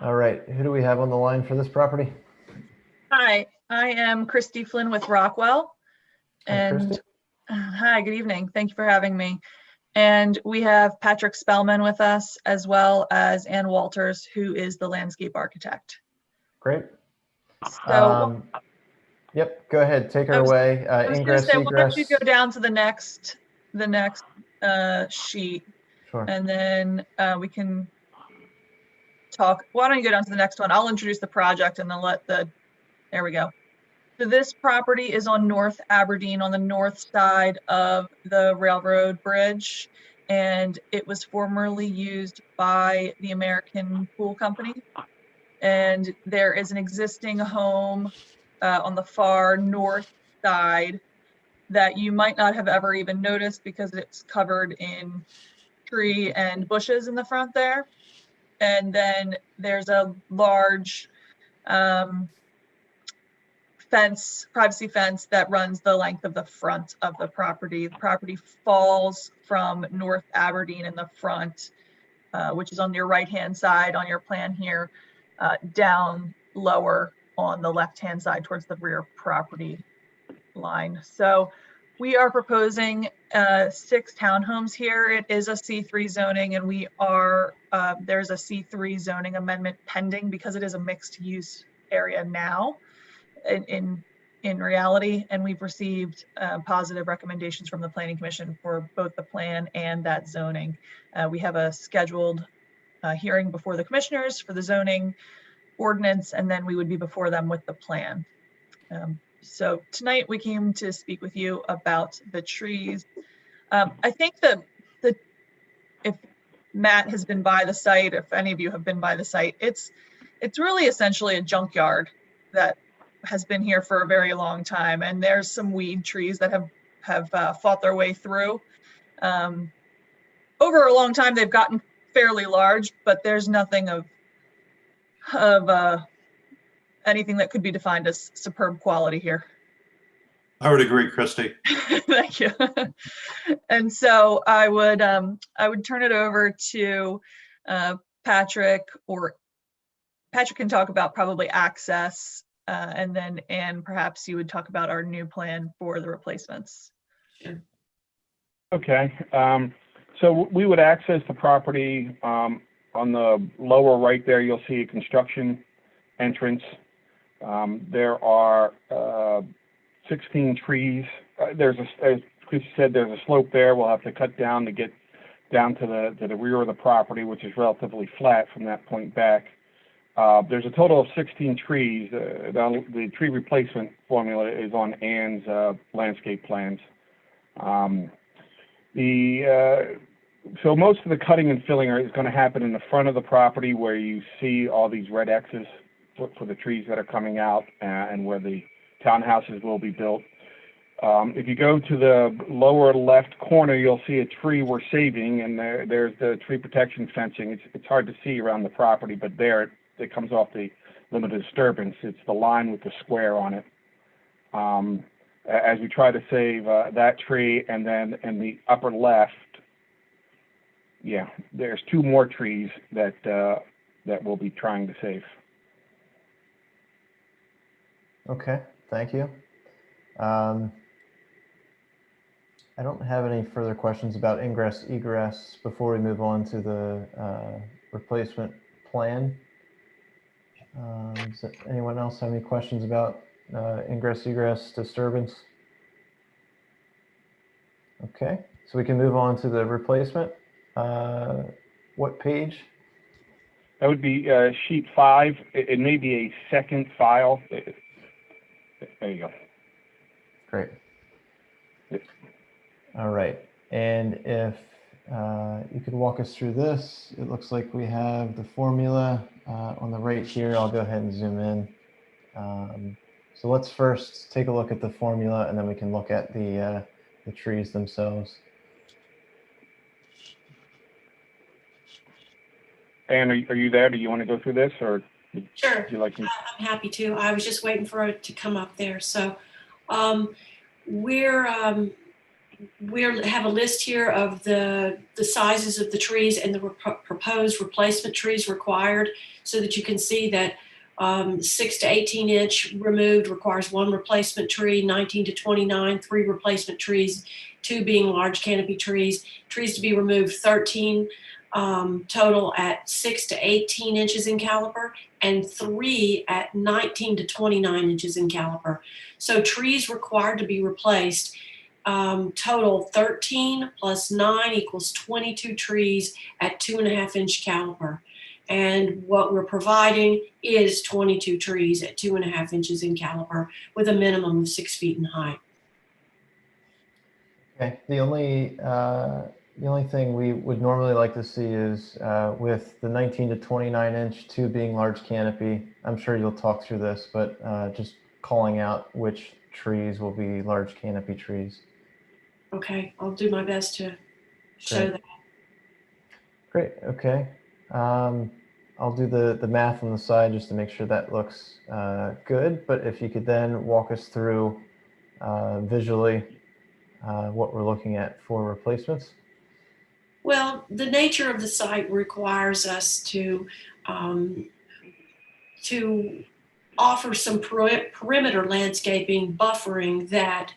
All right, who do we have on the line for this property? Hi, I am Christy Flynn with Rockwell. Hi, And Christy. hi, good evening. Thank you for having me. And we have Patrick Spellman with us, as well as Ann Walters, who is the landscape architect. Great. So Yep, go ahead. Take her I was away. I was gonna Ingress, say, why don't you egress. go down to the next sheet, Sure. and then we can talk. Why don't you go down to the next one? I'll introduce the project and then there we go. So this property is on North Aberdeen, on the north side of the railroad bridge, and it was formerly used by the American Pool Company. And there is an existing home on the far north side that you might not have ever even noticed because it's covered in tree and bushes in the front there. And then there's a large privacy fence that runs the length of the front of the property. The property falls from North Aberdeen in the front, which is on your right-hand side on your plan here, down lower on the left-hand side towards the rear property line. So we are proposing 6 townhomes here. It is a C3 zoning, and there's a C3 zoning amendment pending because it is a mixed use area now in reality, and we've received positive recommendations from the Planning Commission for both the plan and that zoning. We have a scheduled hearing before the commissioners for the zoning ordinance, and then we would be before them with the plan. So tonight we came to speak with you about the trees. I think that if Matt has been by the site, if any of you have been by the site, it's really essentially a junkyard that has been here for a very long time, and there's some weed trees that have fought their way through. Over a long time, they've gotten fairly large, but there's nothing of anything that could be defined as superb quality here. I would agree, Christy. Thank you. And so I would turn it over to Patrick, or Patrick can talk about probably access, and then Anne, perhaps you would talk about our new plan for the replacements. Okay. So we would access the property on the lower right there. You'll see a construction entrance. There are 16 trees. As Chris said, there's a slope there. We'll have to cut down to get down to the rear of the property, which is relatively flat from that point back. There's a total of 16 trees. The tree replacement formula is on Ann's landscape plans. So most of the cutting and filling is going to happen in the front of the property, where you see all these red X's for the trees that are coming out, and where the townhouses will be built. If you go to the lower left corner, you'll see a tree we're saving, and there's the tree protection fencing. It's hard to see around the property, but there it comes off the limit of disturbance. It's the line with the square on it. As we try to save that tree, and then in the upper left, there's 2 more trees that we'll be trying to save. Okay, thank you. I don't have any further questions about ingress, egress before we move on to the replacement plan. Does anyone else have any questions about ingress, egress, disturbance? Okay, so we can move on to the replacement. What page? That would be sheet 5. It may be a second file. There you go. Great. All right, and if you could walk us through this. It looks like we have the formula on the right here. I'll go ahead and zoom in. So let's first take a look at the formula, and then we can look at the trees themselves. Anne, are you there? Do you want to go through this, or Sure. would you like me? I'm happy to. I was just waiting for it to come up there. So we're have a list here of the sizes of the trees and the proposed replacement trees required, so that you can see that 6 to 18 inch removed requires 1 replacement tree, 19 to 29, 3 replacement trees, 2 being large canopy trees. Trees to be removed 13 total at 6 to 18 inches in caliper, and 3 at 19 to 29 inches in caliper. So trees required to be replaced, total 13 plus 9 equals 22 trees at 2.5 inch caliper. And what we're providing is 22 trees at 2.5 inches in caliper with a minimum of 6 feet in height. Okay, the only thing we would normally like to see is with the 19 to 29 inch, 2 being large canopy. I'm sure you'll talk through this, but just calling out which trees will be large canopy trees. Okay, I'll do my best to show Great. that. Great, okay. I'll do the math on the side just to make sure that looks good, but if you could then walk us through visually what we're looking at for replacements. Well, the nature of the site requires us to offer some perimeter landscaping buffering that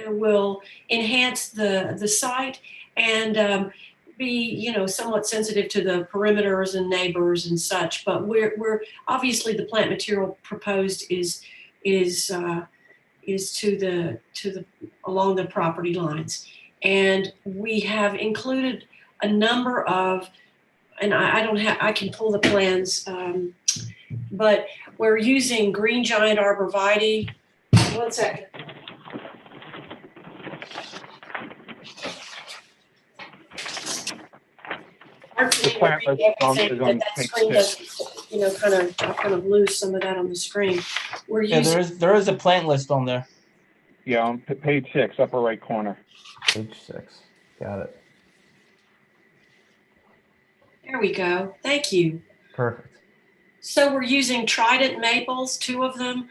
will enhance the site and be, somewhat sensitive to the perimeters and neighbors and such. But we're obviously the plant material proposed is to the along the property lines, and we have included a number of, and I can pull the plans, but we're using green giant arborvitae. One second. The plant list is on that page screen 6. doesn't, kind of lose some of that on the screen. We're Yeah, using. there is a plant list on there. Yeah, on page 6, upper right corner. Page 6, got it. There we go. Thank you. Perfect. So we're using trident maples, 2 of them,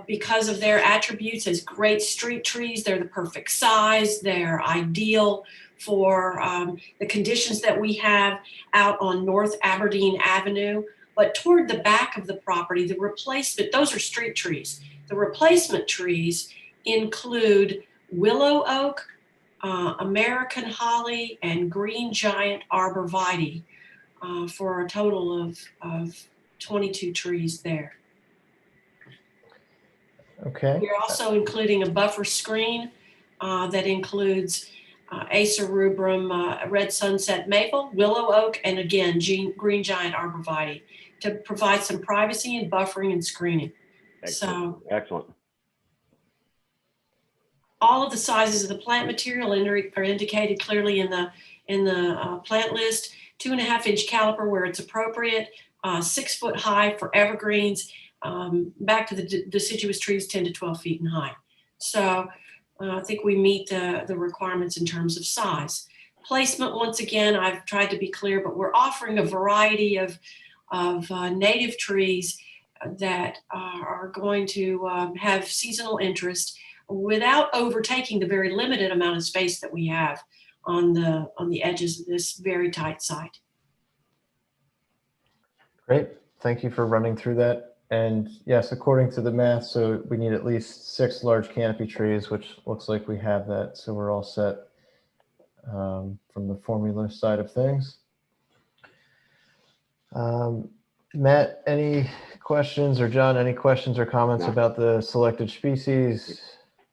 because of their attributes as great street trees. They're the perfect size. They're ideal for the conditions that we have out on North Aberdeen Avenue. But toward the back of the property, the replacement, those are street trees. The replacement trees include willow oak, American holly, and green giant arborvitae, for a total of 22 trees there. Okay. We're also including a buffer screen that includes Acer rubrum, red sunset maple, willow oak, and again, green giant arborvitae to provide some privacy and buffering and screening. Excellent. So Excellent. all of the sizes of the plant material are indicated clearly in the plant list. 2.5 inch caliper where it's appropriate, 6 foot high for evergreens, back to the deciduous trees 10 to 12 feet in height. So I think we meet the requirements in terms of size. Placement, once again, I've tried to be clear, but we're offering a variety of native trees that are going to have seasonal interest without overtaking the very limited amount of space that we have on the edges of this very tight site. Great. Thank you for running through that. And yes, according to the math, so we need at least 6 large canopy trees, which looks like we have that. So we're all set from the formula side of things. Matt, any questions, or John, any questions or comments about the selected species?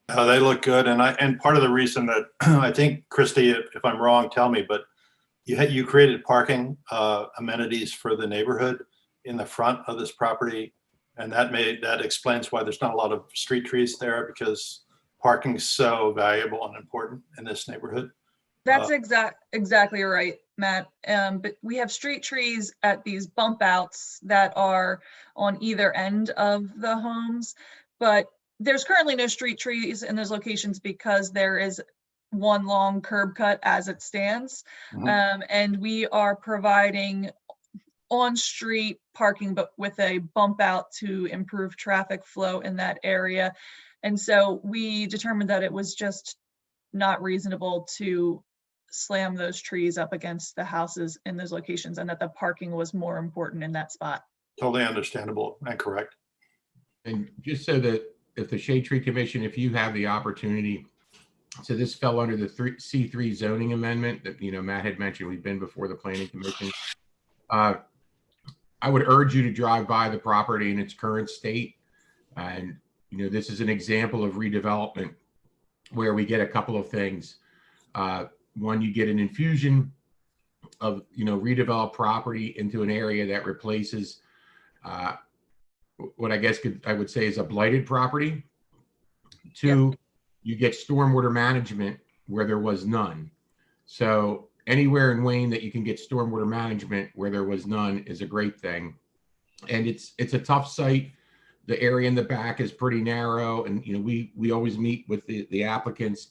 They look good, and part of the reason that I think, Christy, if I'm wrong, tell me, but you created parking amenities for the neighborhood in the front of this property, and that explains why there's not a lot of street trees there, because parking is so valuable and important in this neighborhood. That's exactly right, Matt. But we have street trees at these bump outs that are on either end of the homes, but there's currently no street trees in those locations because there is one long curb cut as it stands. And we are providing on-street parking, but with a bump out to improve traffic flow in that area. And so we determined that it was just not reasonable to slam those trees up against the houses in those locations, and that the parking was more important in that spot. Totally understandable and correct. And just so that if the Shade Tree Commission, if you have the opportunity, so this fell under the C3 zoning amendment that, Matt had mentioned, we've been before the Planning Commission. I would urge you to drive by the property in its current state. And, this is an example of redevelopment where we get a couple of things. One, you get an infusion of, redeveloped property into an area that replaces what I guess I would say is a blighted property. Two, you get stormwater management where there was none. So anywhere in Wayne that you can get stormwater management where there was none is a great thing. And it's a tough site. The area in the back is pretty narrow, and we always meet with the applicants,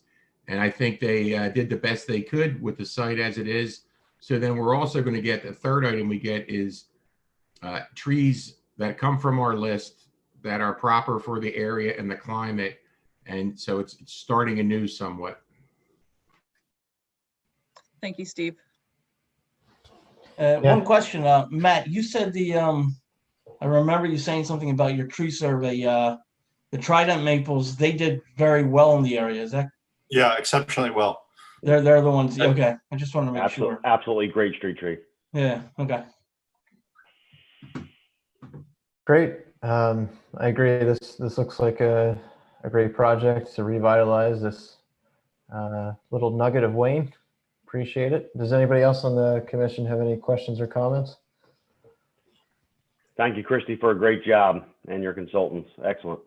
and I think they did the best they could with the site as it is. So then we're also going to get, the third item we get is trees that come from our list that are proper for the area and the climate. And so it's starting anew somewhat. Thank you, Steve. One question, Matt, you said I remember you saying something about your tree survey, the Trident maples, they did very well in the area. Is that? Yeah, exceptionally well. They're the ones. Okay. I just want to make sure. Absolutely great street tree. Yeah. Okay. Great. I agree. This looks like a great project to revitalize this little nugget of Wayne. Appreciate it. Does anybody else on the commission have any questions or comments? Thank you, Christy, for a great job, and your consultants. Excellent.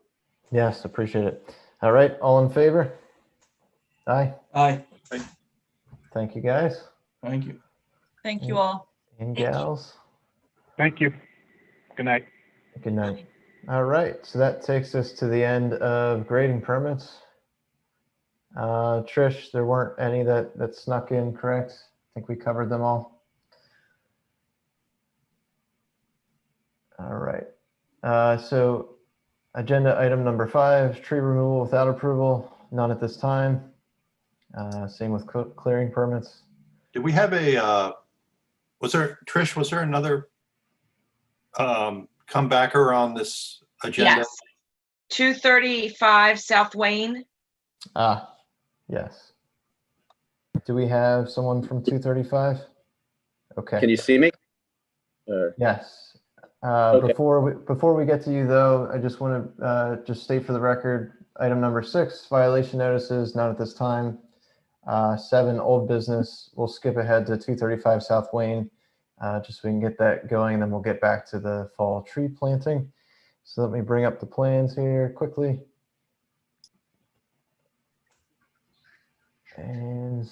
Yes, appreciate it. All right, all in favor? Aye. Aye. Thank you, guys. Thank you. Thank you all. And gals. Thank you. Good night. Good night. All right, so that takes us to the end of grading permits. Trish, there weren't any that snuck in, correct? I think we covered them all. All right. So agenda item number 5, tree removal without approval, none at this time. Same with clearing permits. Did we have a, was there another comebacker on this agenda? Yes. 235 South Wayne. Yes. Do we have someone from 235? Okay. Can you see me? Yes. Okay. Before we get to you though, I just want to just state for the record, item number 6, violation notices, not at this time. 7, old business. We'll skip ahead to 235 South Wayne, just so we can get that going, and then we'll get back to the fall tree planting. So let me bring up the plans here quickly. And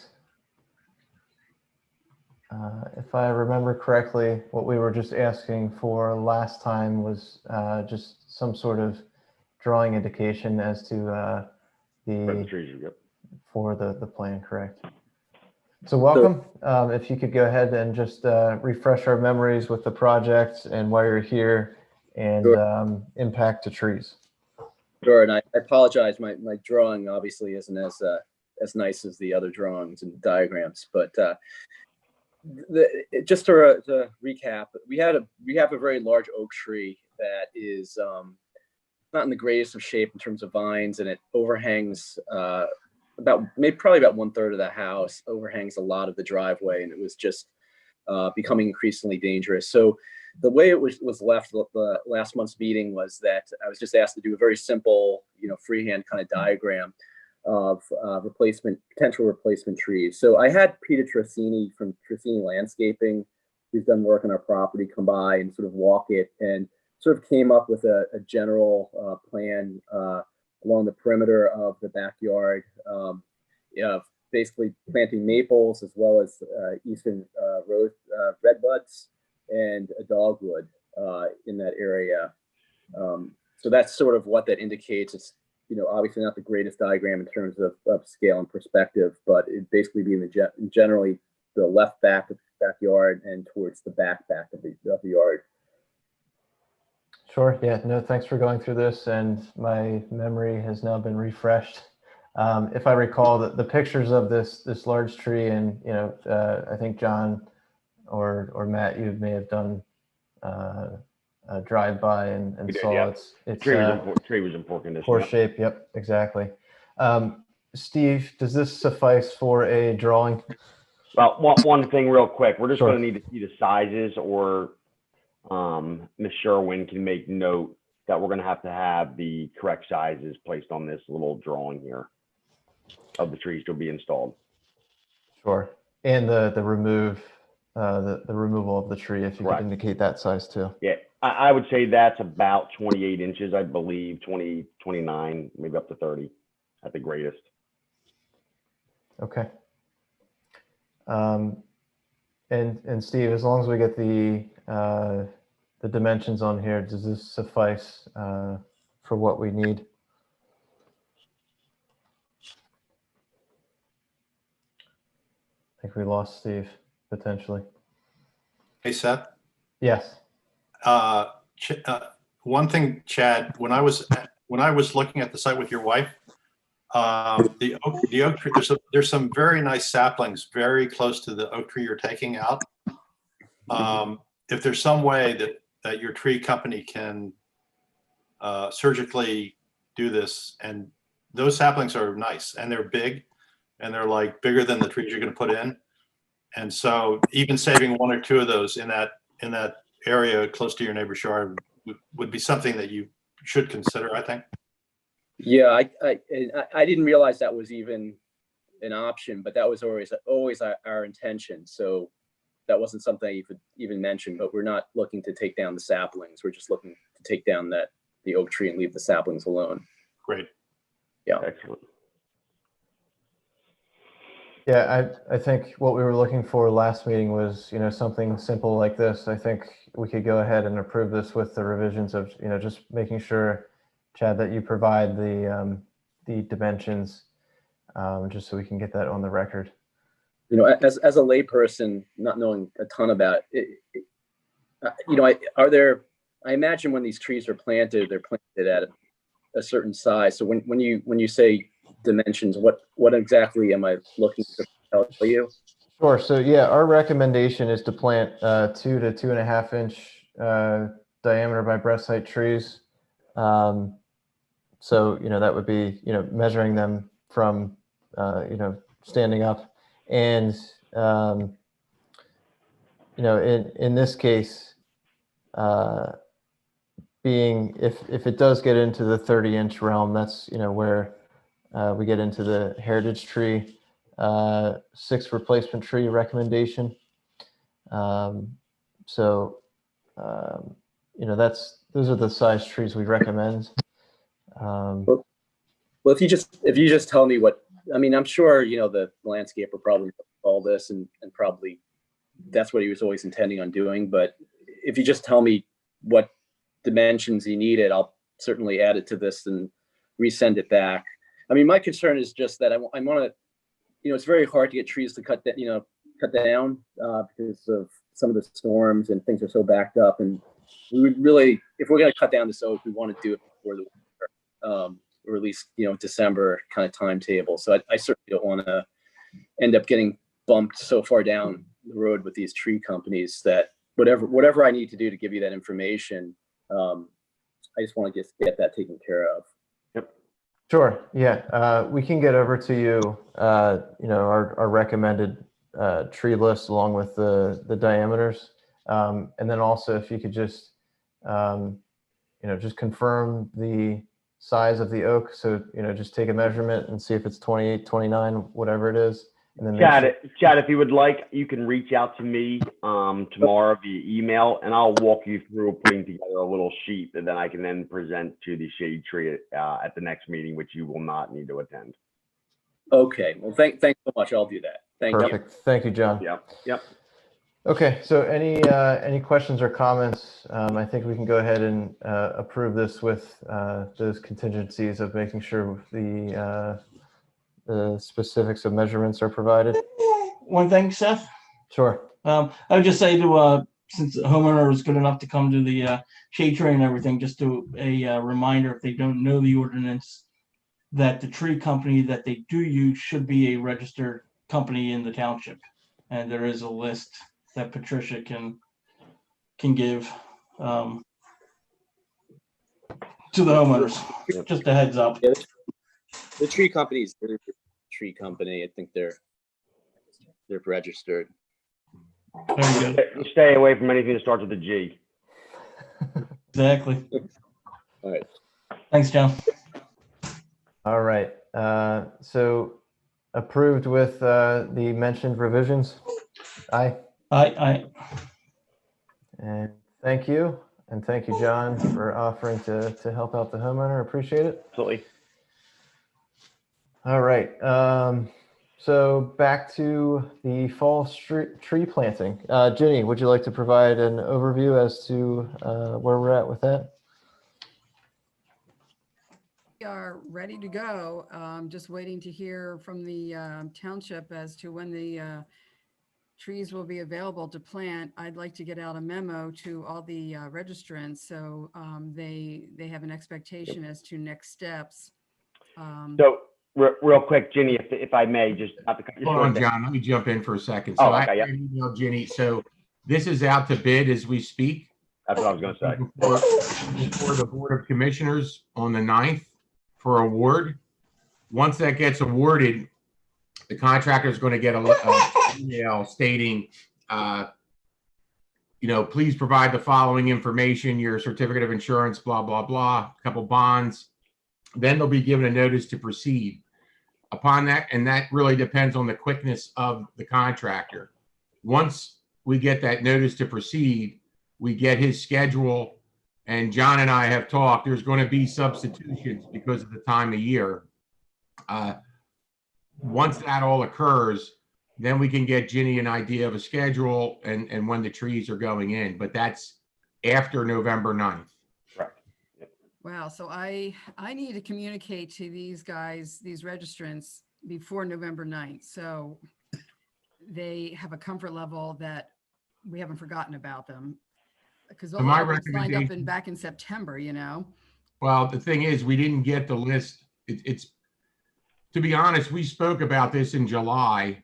if I remember correctly, what we were just asking for last time was just some sort of drawing indication as to for the plan, correct? So welcome. If you could go ahead and just refresh our memories with the project and why you're here and Sure. Impact to trees. Sure, and I apologize. My drawing obviously isn't as nice as the other drawings and diagrams, but just to recap, we have a very large oak tree that is not in the greatest of shape in terms of vines, and it overhangs probably about 1/3 of the house, overhangs a lot of the driveway, and it was just becoming increasingly dangerous. So the way it was left the last month's meeting was that I was just asked to do a very simple, freehand kind of diagram of potential replacement trees. So I had Peter Tracini from Tracini Landscaping, who's done work on our property, come by and sort of walk it, and sort of came up with a general plan along the perimeter of the backyard, basically planting maples as well as eastern redbuds and a dogwood in that area. So that's sort of what that indicates. It's obviously not the greatest diagram in terms of scale and perspective, but it basically being generally the left back of the backyard and towards the back of the yard. Sure. Yeah. No, thanks for going through this, and my memory has now been refreshed. If I recall, the pictures of this large tree, and I think John or Matt, you may have done a drive-by and We did, saw yeah. it's Tree was in poor condition. poor yeah. shape. Yep, exactly. Steve, does this suffice for a drawing? Well, one thing real quick, we're just Sure. going to need to see the sizes, or Ms. Sherwin can make note that we're going to have the correct sizes placed on this little drawing here of the trees to be installed. Sure. And the removal of the tree, if you Correct. could indicate that size too. Yeah, I would say that's about 28 inches, I believe, 20, 29, maybe up to 30 at the greatest. Okay. And Steve, as long as we get the dimensions on here, does this suffice for what we need? I think we lost Steve, potentially. Hey, Seth. Yes. One thing, Chad, when I was looking at the site with your wife, the oak tree, there's some very nice saplings very close to the oak tree you're taking out. If there's some way that your tree company can surgically do this, and those saplings are nice and they're big, and they're like bigger than the trees you're going to put in, and so even saving one or two of those in that area close to your neighbor's yard would be something that you should consider, I think. Yeah, I didn't realize that was even an option, but that was always our intention. So that wasn't something you could even mention, but we're not looking to take down the saplings. We're just looking to take down the oak tree and leave the saplings alone. Great. Yeah. Excellent. Yeah, I think what we were looking for last meeting was, something simple like this. I think we could go ahead and approve this with the revisions of, just making sure, Chad, that you provide the dimensions, just so we can get that on the record. As a layperson, not knowing a ton about it, I imagine when these trees are planted, they're planted at a certain size. So when you say dimensions, what exactly am I looking to tell you? Sure. So yeah, our recommendation is to plant 2 to 2.5 inch diameter by breast height trees. So that would be measuring them from standing up, and in this case, being if it does get into the 30-inch realm, that's where we get into the heritage tree 6 replacement tree recommendation. Those are the size trees we recommend. Well, if you just tell me what, I'm sure the landscaper probably knows all this and probably that's what he was always intending on doing. But if you just tell me what dimensions he needed, I'll certainly add it to this and resend it back. My concern is just that I want to, it's very hard to get trees to cut down because of some of the storms and things are so backed up. And we would really, if we're going to cut down this oak, we want to do it before the winter, or at least, December kind of timetable. So I certainly don't want to end up getting bumped so far down the road with these tree companies that whatever I need to do to give you that information, I just want to get that taken care of. Yep. Sure. Yeah. We can get over to you, our recommended tree list along with the diameters. And then also if you could just, just confirm the size of the oak. So, just take a measurement and see if it's 28, 29, whatever it is. And then Chad, if you would like, you can reach out to me tomorrow via email, and I'll walk you through putting together a little sheet that then I can then present to the shade tree at the next meeting, which you will not need to attend. Okay. Well, thanks so much. I'll do that. Thank you. Perfect. Thank you, John. Yeah. Yep. Okay. So any questions or comments? I think we can go ahead and approve this with those contingencies of making sure the specifics of measurements are provided. One thing, Seth, Sure. I would just say to, since the homeowner was good enough to come to the shade tree and everything, just do a reminder if they don't know the ordinance, that the tree company that they do use should be a registered company in the township. And there is a list that Patricia can give to the homeowners. Just a heads up. Yeah, the tree companies, they're a tree company. I think they're registered. Very good. Stay away from anything that starts with a G. Exactly. All right. Thanks, John. All right. So approved with the mentioned revisions? Aye. Aye. And thank you. And thank you, John, for offering to help out the homeowner. Appreciate it. Absolutely. All right. So back to the fall tree planting. Ginny, would you like to provide an overview as to where we're at with that? We are ready to go. Just waiting to hear from the township as to when the trees will be available to plant. I'd like to get out a memo to all the registrants so they have an expectation as to next steps. So real quick, Ginny, if I may, just not to cut you Hold short on, there. John, let me jump in for a second. So I emailed Ginny. So this is out to bid as we speak. That's what I was going to say. Before the Board of Commissioners on the 9th for award. Once that gets awarded, the contractor is going to get a email stating, please provide the following information, your certificate of insurance, blah, blah, blah, a couple bonds. Then they'll be given a notice to proceed. Upon that, and that really depends on the quickness of the contractor. Once we get that notice to proceed, we get his schedule, and John and I have talked. There's going to be substitutions because of the time of year. Once that all occurs, then we can get Ginny an idea of a schedule and when the trees are going in. But that's after November 9th. Wow, so I need to communicate to these guys, these registrants, before November 9th. So they have a comfort level that we haven't forgotten about them. Because all my of us signed up recommendation- back in September, Well, the thing is, we didn't get the list. It's to be honest, we spoke about this in July,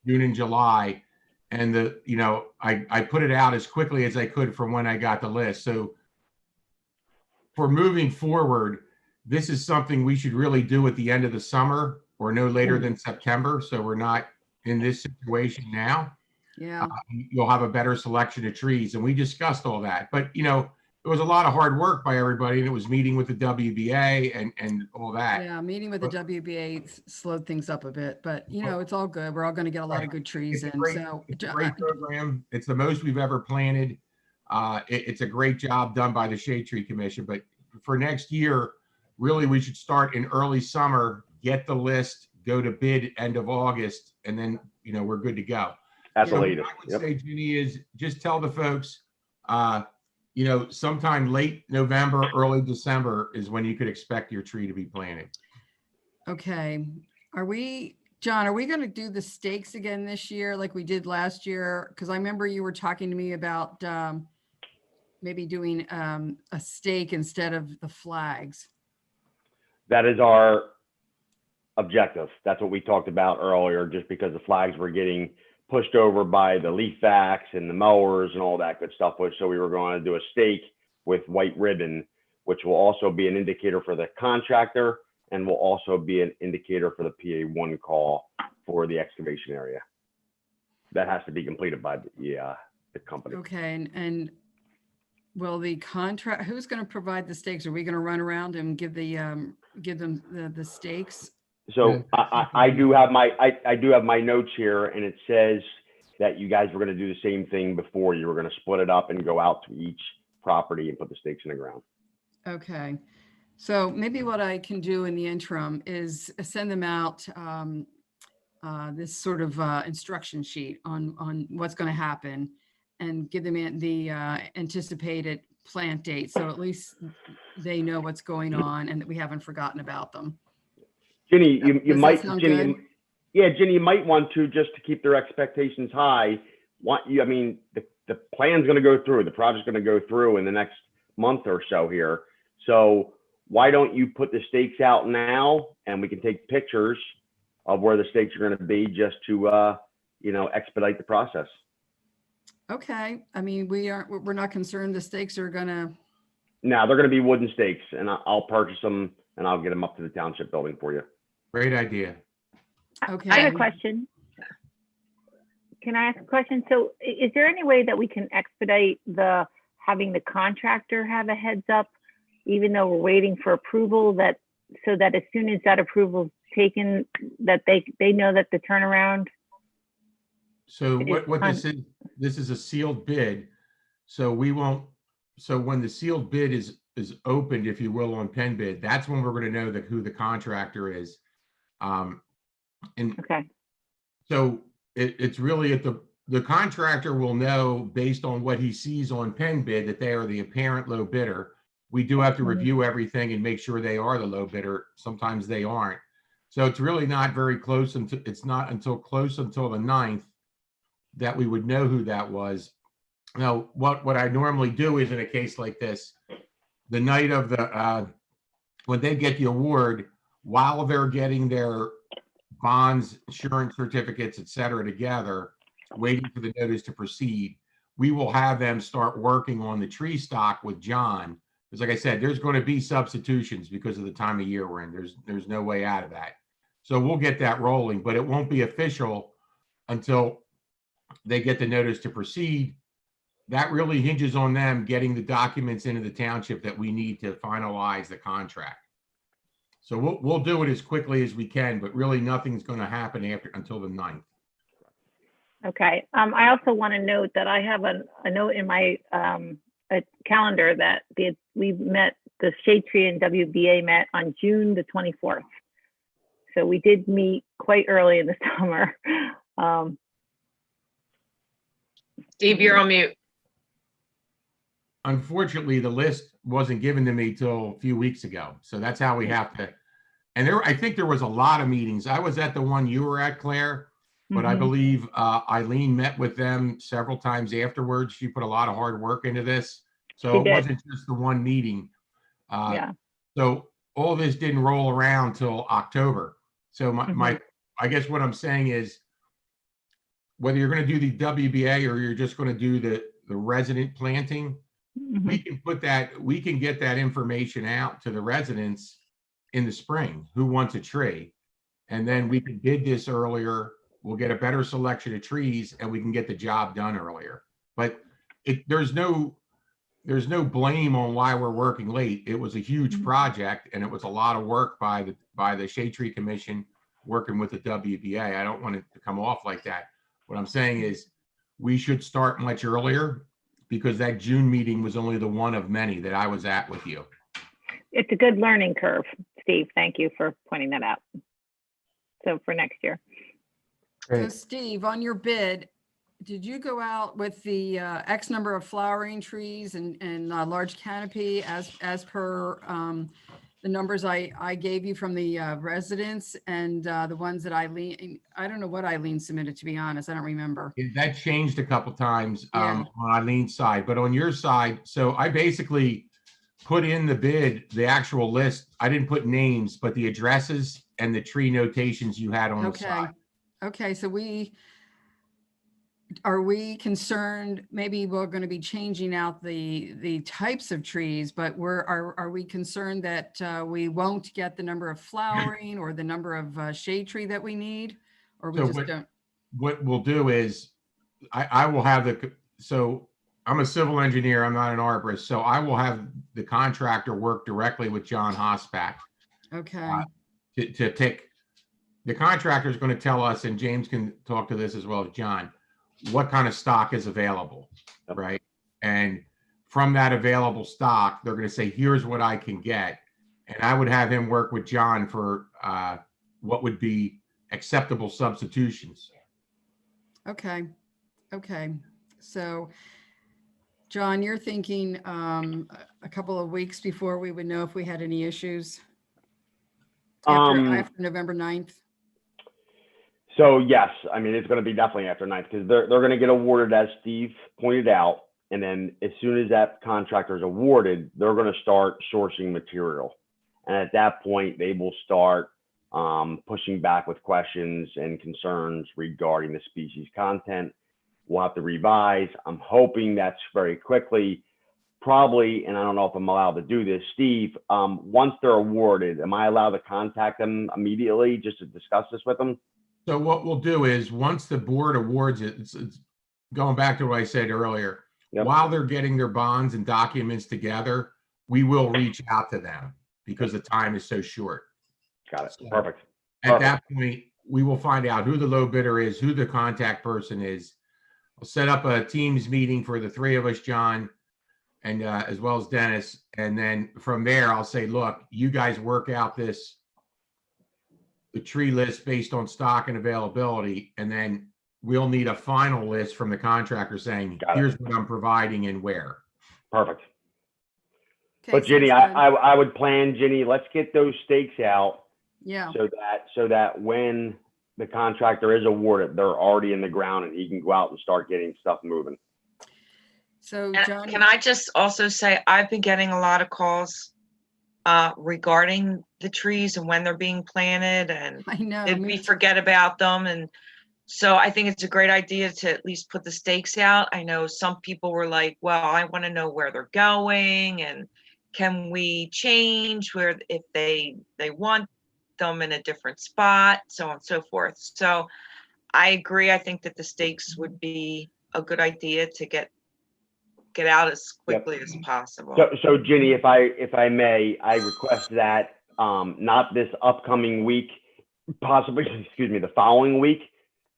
June and July, and I put it out as quickly as I could from when I got the list. So for moving forward, this is something we should really do at the end of the summer or no later than September. So we're not in this situation now. Yeah. You'll have a better selection of trees. And we discussed all that. But, it was a lot of hard work by everybody. And it was meeting with the WBA and all that. Yeah, meeting with the WBA slowed things up a bit. But, it's all good. We're all going to get a lot of good trees in. It's a great program. It's the most we've ever planted. It's a great job done by the Shade Tree Commission. But for next year, really, we should start in early summer, get the list, go to bid end of August, and then, we're good to go. That's the So latest. what I would say, Ginny, is just tell the folks, sometime late November, early December is when you could expect your tree to be planted. Okay. John, are we going to do the stakes again this year like we did last year? Because I remember you were talking to me about maybe doing a stake instead of the flags. That is our objective. That's what we talked about earlier, just because the flags were getting pushed over by the leaf vacs and the mowers and all that good stuff. So we were going to do a stake with white ribbon, which will also be an indicator for the contractor and will also be an indicator for the PA1 call for the excavation area. That has to be completed by the company. Okay. And will the contract, who's going to provide the stakes? Are we going to run around and give them the stakes? So I do have my notes here, and it says that you guys were going to do the same thing before. You were going to split it up and go out to each property and put the stakes in the ground. Okay. So maybe what I can do in the interim is send them out this sort of instruction sheet on what's going to happen and give them the anticipated plant date. So at least they know what's going on and that we haven't forgotten about them. Ginny, you might, sound Ginny, good? Yeah, Jenny, you might want to, just to keep their expectations high. I mean, the plan's going to go through, the project's going to go through in the next month or so here. So why don't you put the stakes out now, and we can take pictures of where the stakes are going to be, just to, you know, expedite the process. Okay, I mean, we're not concerned the stakes are gonna. Now they're going to be wooden stakes, and I'll purchase them and I'll get them up to the township building for you. Great idea. Okay. I have a question. Can I ask a question? So is there any way that we can expedite having the contractor have a heads up, even though we're waiting for approval, so that as soon as that approval is taken, that they know that the turnaround? So what this is a sealed bid. So when the sealed bid is opened, if you will, on Penn Bid, that's when we're going to know who the contractor is. Okay. So it's really the contractor will know based on what he sees on Penn Bid that they are the apparent low bidder. We do have to review everything and make sure they are the low bidder. Sometimes they aren't. So it's really not very close until the 9th that we would know who that was. Now, what I normally do is, in a case like this, the night of when they get the award, while they're getting their bonds, insurance certificates, et cetera, together, waiting for the notice to proceed, we will have them start working on the tree stock with John. Because like I said, there's going to be substitutions because of the time of year we're in. There's no way out of that. So we'll get that rolling, but it won't be official until they get the notice to proceed. That really hinges on them getting the documents into the township that we need to finalize the contract. So we'll do it as quickly as we can, but really nothing's going to happen until the 9th. Okay. I also want to note that I have a note in my calendar that the Shade Tree and WBA met on June the 24th. So we did meet quite early in the summer. Steve, you're on mute. Unfortunately, the list wasn't given to me till a few weeks ago. So that's how we have to. And I think there was a lot of meetings. I was at the one you were at, Claire, but I believe Eileen met with them several times afterwards. She put a lot of hard work into this. So it wasn't just the one meeting. So all this didn't roll around till October. So I guess what I'm saying is, whether you're going to do the WBA or you're just going to do the resident planting, we can get that information out to the residents in the spring who wants a tree, and then we can bid this earlier. We'll get a better selection of trees and we can get the job done earlier. But there's no blame on why we're working late. It was a huge project and it was a lot of work by the Shade Tree Commission working with the WBA. I don't want it to come off like that. What I'm saying is we should start much earlier, because that June meeting was only the one of many that I was at with you. It's a good learning curve, Steve. Thank you for pointing that out. So for next year. So Steve, on your bid, did you go out with the X number of flowering trees and large canopy as per the numbers I gave you from the residents and the ones that I don't know what Eileen submitted, to be honest. I don't remember. That changed a couple times on Eileen's side, but on your side, so I basically put in the bid, the actual list. I didn't put names, but the addresses and the tree notations you had on the side. Okay, so are we concerned, maybe we're going to be changing out the types of trees, but are we concerned that we won't get the number of flowering or the number of shade tree that we need, or we don't? What we'll do is I will have so I'm a civil engineer, I'm not an arborist, so I will have the contractor work directly with John Hospach. Okay. To pick, the contractor is going to tell us, and James can talk to this as well as John, what kind of stock is available, right? And from that available stock, they're going to say, here's what I can get. And I would have him work with John for what would be acceptable substitutions. Okay. So John, you're thinking a couple of weeks before we would know if we had any issues after November 9th? So yes, I mean, it's going to be definitely after 9th because they're going to get awarded, as Steve pointed out. And then as soon as that contractor is awarded, they're going to start sourcing material. And at that point, they will start pushing back with questions and concerns regarding the species content. We'll have to revise. I'm hoping that's very quickly. Probably, and I don't know if I'm allowed to do this, Steve, once they're awarded, am I allowed to contact them immediately just to discuss this with them? So what we'll do is, once the board awards it, it's going back to what I said earlier, while they're getting their bonds and documents together, we will reach out to them because the time is so short. Got it. So Perfect. At that point, we will find out who the low bidder is, who the contact person is. We'll set up a Teams meeting for the three of us, John, and as well as Dennis. And then from there, I'll say, look, you guys work out the tree list based on stock and availability. And then we'll need a final list from the contractor saying, here's what I'm providing and where. Perfect. Okay, But Ginny, sounds good. I would plan, Ginny, let's get those stakes out. Yeah. So that when the contractor is awarded, they're already in the ground and he can go out and start getting stuff moving. So And John, can I just also say, I've been getting a lot of calls regarding the trees and when they're being planted, and I know we forget about them. And so I think it's a great idea to at least put the stakes out. I know some people were like, well, I want to know where they're going, and can we change where if they want them in a different spot, so on and so forth. So I agree. I think that the stakes would be a good idea to get out as quickly as possible. So Ginny, if I may, I request that not this upcoming week, possibly, excuse me, the following week.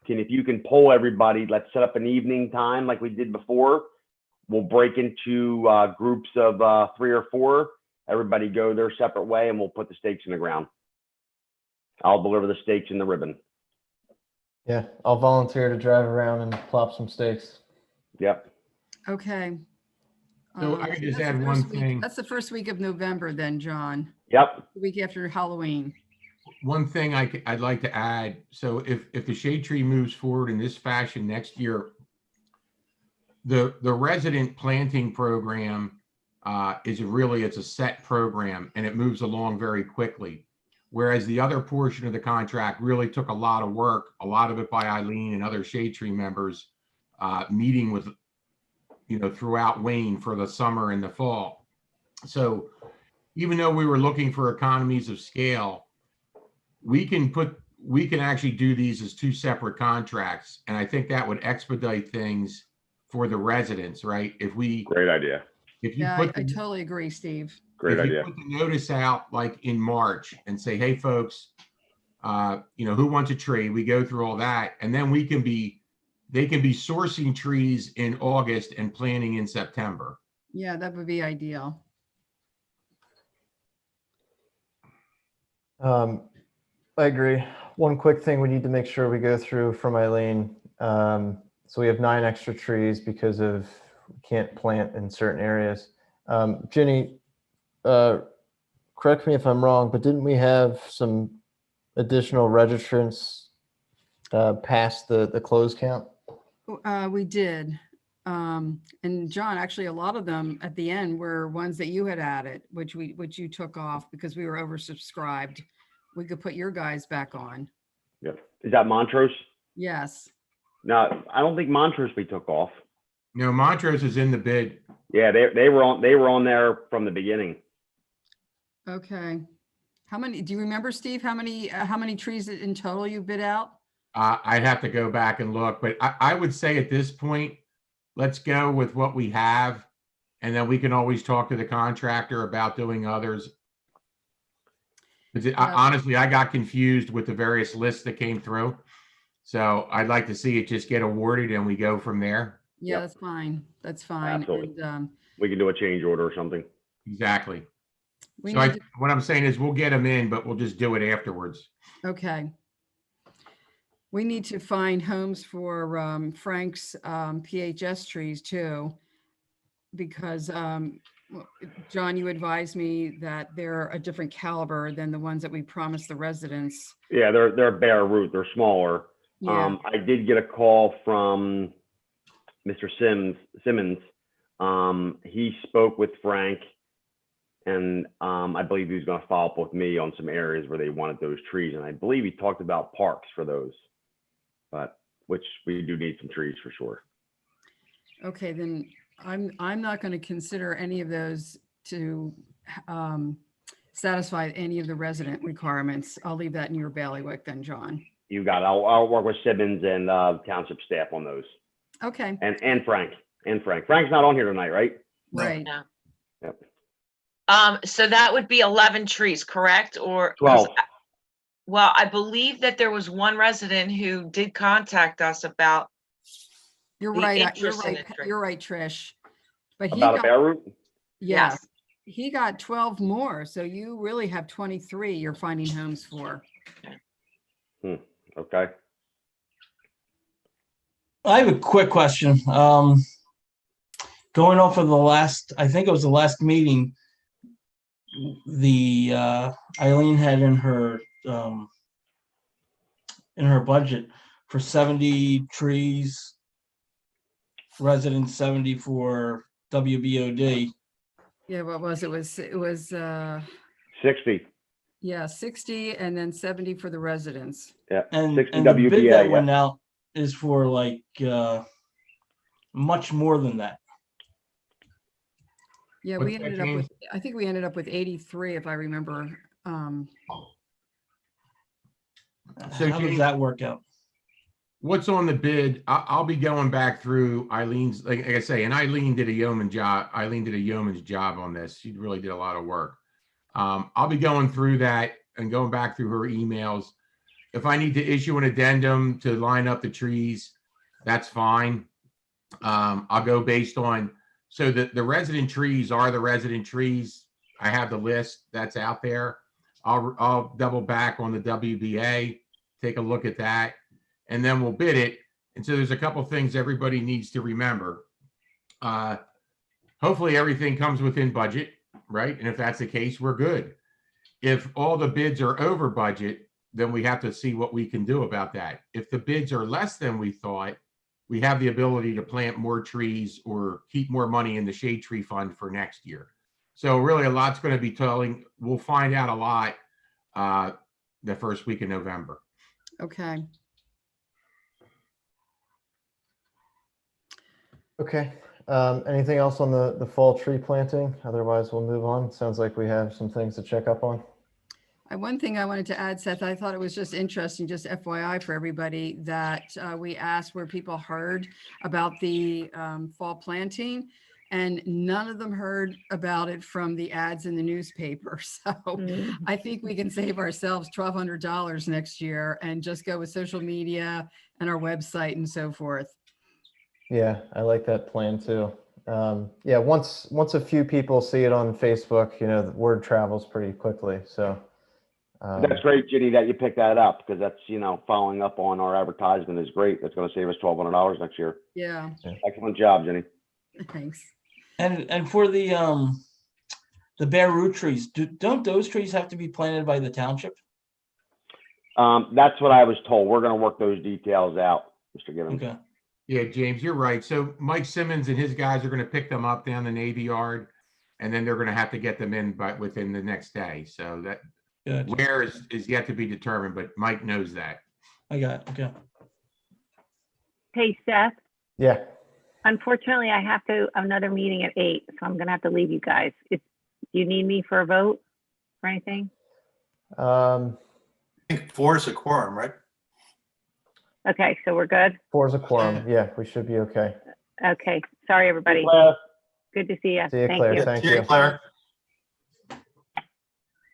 If you can poll everybody, let's set up an evening time like we did before. We'll break into groups of 3 or 4. Everybody go their separate way, and we'll put the stakes in the ground. I'll deliver the stakes and the ribbon. Yeah, I'll volunteer to drive around and plop some stakes. Yep. okay. So I could just That's the add one first week- thing. That's the first week of November then, John. Yep. The week after Halloween. One thing I'd like to add. So if the shade tree moves forward in this fashion next year, the resident planting program it's a set program and it moves along very quickly. Whereas the other portion of the contract really took a lot of work, a lot of it by Eileen and other shade tree members, meeting with, throughout Wayne for the summer and the fall. So even though we were looking for economies of scale, we can actually do these as 2 separate contracts. And I think that would expedite things for the residents, right? Great idea. If you I totally agree, Steve. Great idea. Put the notice out like in March and say, hey folks, who wants a tree? We go through all that. And then they can be sourcing trees in August and planting in September. Yeah, that would be ideal. I agree. One quick thing we need to make sure we go through from Eileen. So we have 9 extra trees because of we can't plant in certain areas. Ginny, correct me if I'm wrong, but didn't we have some additional registrants past the close count? We did. And John, actually, a lot of them at the end were ones that you had added, which you took off because we were oversubscribed. We could put your guys back on. Yeah. Is that Montrose? Yes. No, I don't think Montrose we took off. No, Montrose is in the bid. Yeah, they were on there from the beginning. Okay. How many, do you remember, Steve, how many trees in total you bid out? I'd have to go back and look, but I would say at this point, let's go with what we have. And then we can always talk to the contractor about doing others. Honestly, I got confused with the various lists that came through. So I'd like to see it just get awarded and we go from there. Yeah, that's fine. That's fine. Absolutely. And, we can do a change order or something. Exactly. We So need to- what I'm saying is we'll get them in, but we'll just do it afterwards. Okay. We need to find homes for Frank's PHS trees too, because John, you advised me that they're a different caliber than the ones that we promised the residents. Yeah, they're bare root. They're smaller. Yeah. I did get a call from Mr. Simmons. He spoke with Frank, and I believe he was going to follow up with me on some areas where they wanted those trees, and I believe he talked about parks for those, but which we do need some trees for sure. Okay, then I'm not going to consider any of those to satisfy any of the resident requirements. I'll leave that in your bailiwick then, John. You got it. I'll work with Simmons and township staff on those, Okay, and Frank. Frank's not on here tonight, right? right. No. Yep. So that would be 11 trees, correct? Or 12. Well, I believe that there was one resident who did contact us about You're the right. You're interest in right. the tree. You're right, Trish. But he About a got, bare root? yeah, Yes. he got 12 more. So you really have 23 you're finding homes for. Okay. I have a quick question. Going off of the last, I think it was the last meeting, the Eileen had in her budget for 70 trees, residents 70 for WBOD. Yeah, what was it? It was 60. yeah, 60 and then 70 for the residents. Yeah. And 60 the bid WBA. that Yeah. went out is for like much more than that. Yeah, What's we that, ended up James? with, I think we ended up with 83 if I remember. So How does James, that work out? what's on the bid? I'll be going back through Eileen's, like I say, and Eileen did a yeoman's job. Eileen did a yeoman's job on this. She really did a lot of work. I'll be going through that and going back through her emails. If I need to issue an addendum to line up the trees, that's fine. I'll go based on, so the resident trees are the resident trees. I have the list that's out there. I'll double back on the WBA, take a look at that, and then we'll bid it. And so there's a couple things everybody needs to remember. Hopefully everything comes within budget, right? And if that's the case, we're good. If all the bids are over budget, then we have to see what we can do about that. If the bids are less than we thought, we have the ability to plant more trees or keep more money in the shade tree fund for next year. So really a lot's going to be telling. We'll find out a lot the first week of November. Okay. Okay. Anything else on the fall tree planting? Otherwise, we'll move on. Sounds like we have some things to check up on. One thing I wanted to add, Seth, I thought it was just interesting, just FYI for everybody, that we asked where people heard about the fall planting, and none of them heard about it from the ads in the newspaper. So I think we can save ourselves $1,200 next year and just go with social media and our website and so forth. Yeah, I like that plan too. Yeah, once a few people see it on Facebook, you know, the word travels pretty quickly. So That's great, Ginny, that you picked that up, because that's, you know, following up on our advertisement is great. That's going to save us $1,200 next year. Yeah. Excellent job, Ginny. Thanks. And for the bare root trees, don't those trees have to be planted by the township? That's what I was told. We're going to work those details out, Mr. Gibbons. Okay. Yeah, James, you're right. So Mike Simmons and his guys are going to pick them up down the Navy Yard, and then they're going to have to get them in within the next day. So that where is yet to be determined, but Mike knows that. I got it. Okay. Hey, Seth, yeah. unfortunately, I have to another meeting at 8, so I'm gonna have to leave you guys. Do you need me for a vote or anything? I think 4 is a quorum, right? Okay, so we're good? 4 is a quorum. Yeah, we should be okay. Okay, sorry, everybody. Claire. Good to see you. See you, Thank Claire. you. Thank See you, you. Claire.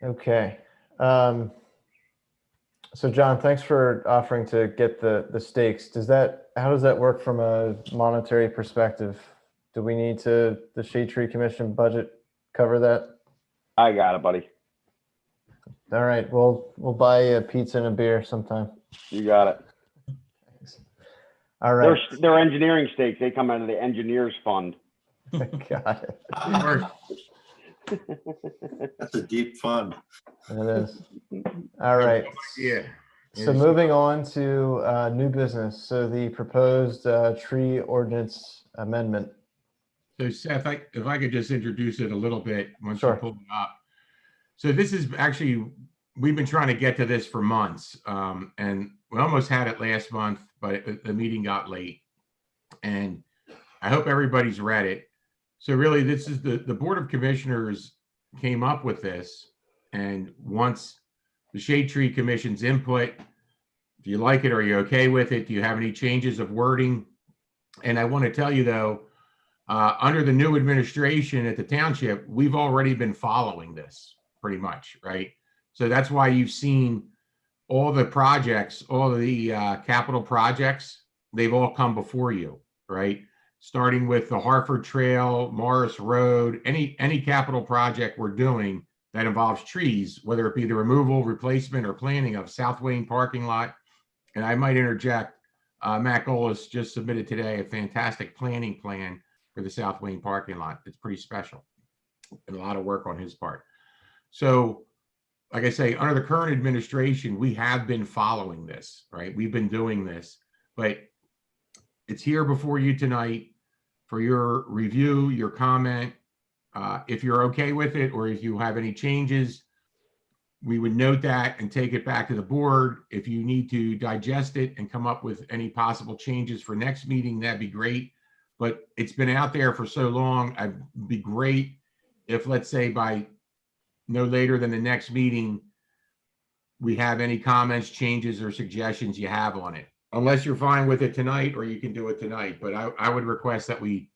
Okay. So John, thanks for offering to get the stakes. How does that work from a monetary perspective? Do we need the Shade Tree Commission budget cover that? I got it, buddy. All right, we'll buy a pizza and a beer sometime. You got it. Thanks. All right. They're engineering stakes. They come out of the engineers fund. Got it. That's a deep fund. It is. All right. Yeah. So moving on to new business. So the proposed tree ordinance amendment. So Seth, if I could just introduce it a little bit once Sure. you pull it up. So this is actually, we've been trying to get to this for months, and we almost had it last month, but the meeting got late. And I hope everybody's read it. So really, this is the Board of Commissioners came up with this, and once the Shade Tree Commission's input, do you like it? Are you okay with it? Do you have any changes of wording? And I want to tell you though, under the new administration at the township, we've already been following this pretty much, right? So that's why you've seen all the projects, all of the capital projects, they've all come before you, right? Starting with the Hartford Trail, Morris Road, any capital project we're doing that involves trees, whether it be the removal, replacement, or planning of South Wayne parking lot. And I might interject, Matt Golis just submitted today a fantastic planning plan for the South Wayne parking lot. It's pretty special and a lot of work on his part. So, like I say, under the current administration, we have been following this, right? We've been doing this, but it's here before you tonight for your review, your comment. If you're okay with it, or if you have any changes, we would note that and take it back to the board. If you need to digest it and come up with any possible changes for next meeting, that'd be great. But it's been out there for so long, it'd be great if, let's say, by no later than the next meeting, we have any comments, changes, or suggestions you have on it. Unless you're fine with it tonight, or you can do it tonight. But I would request that we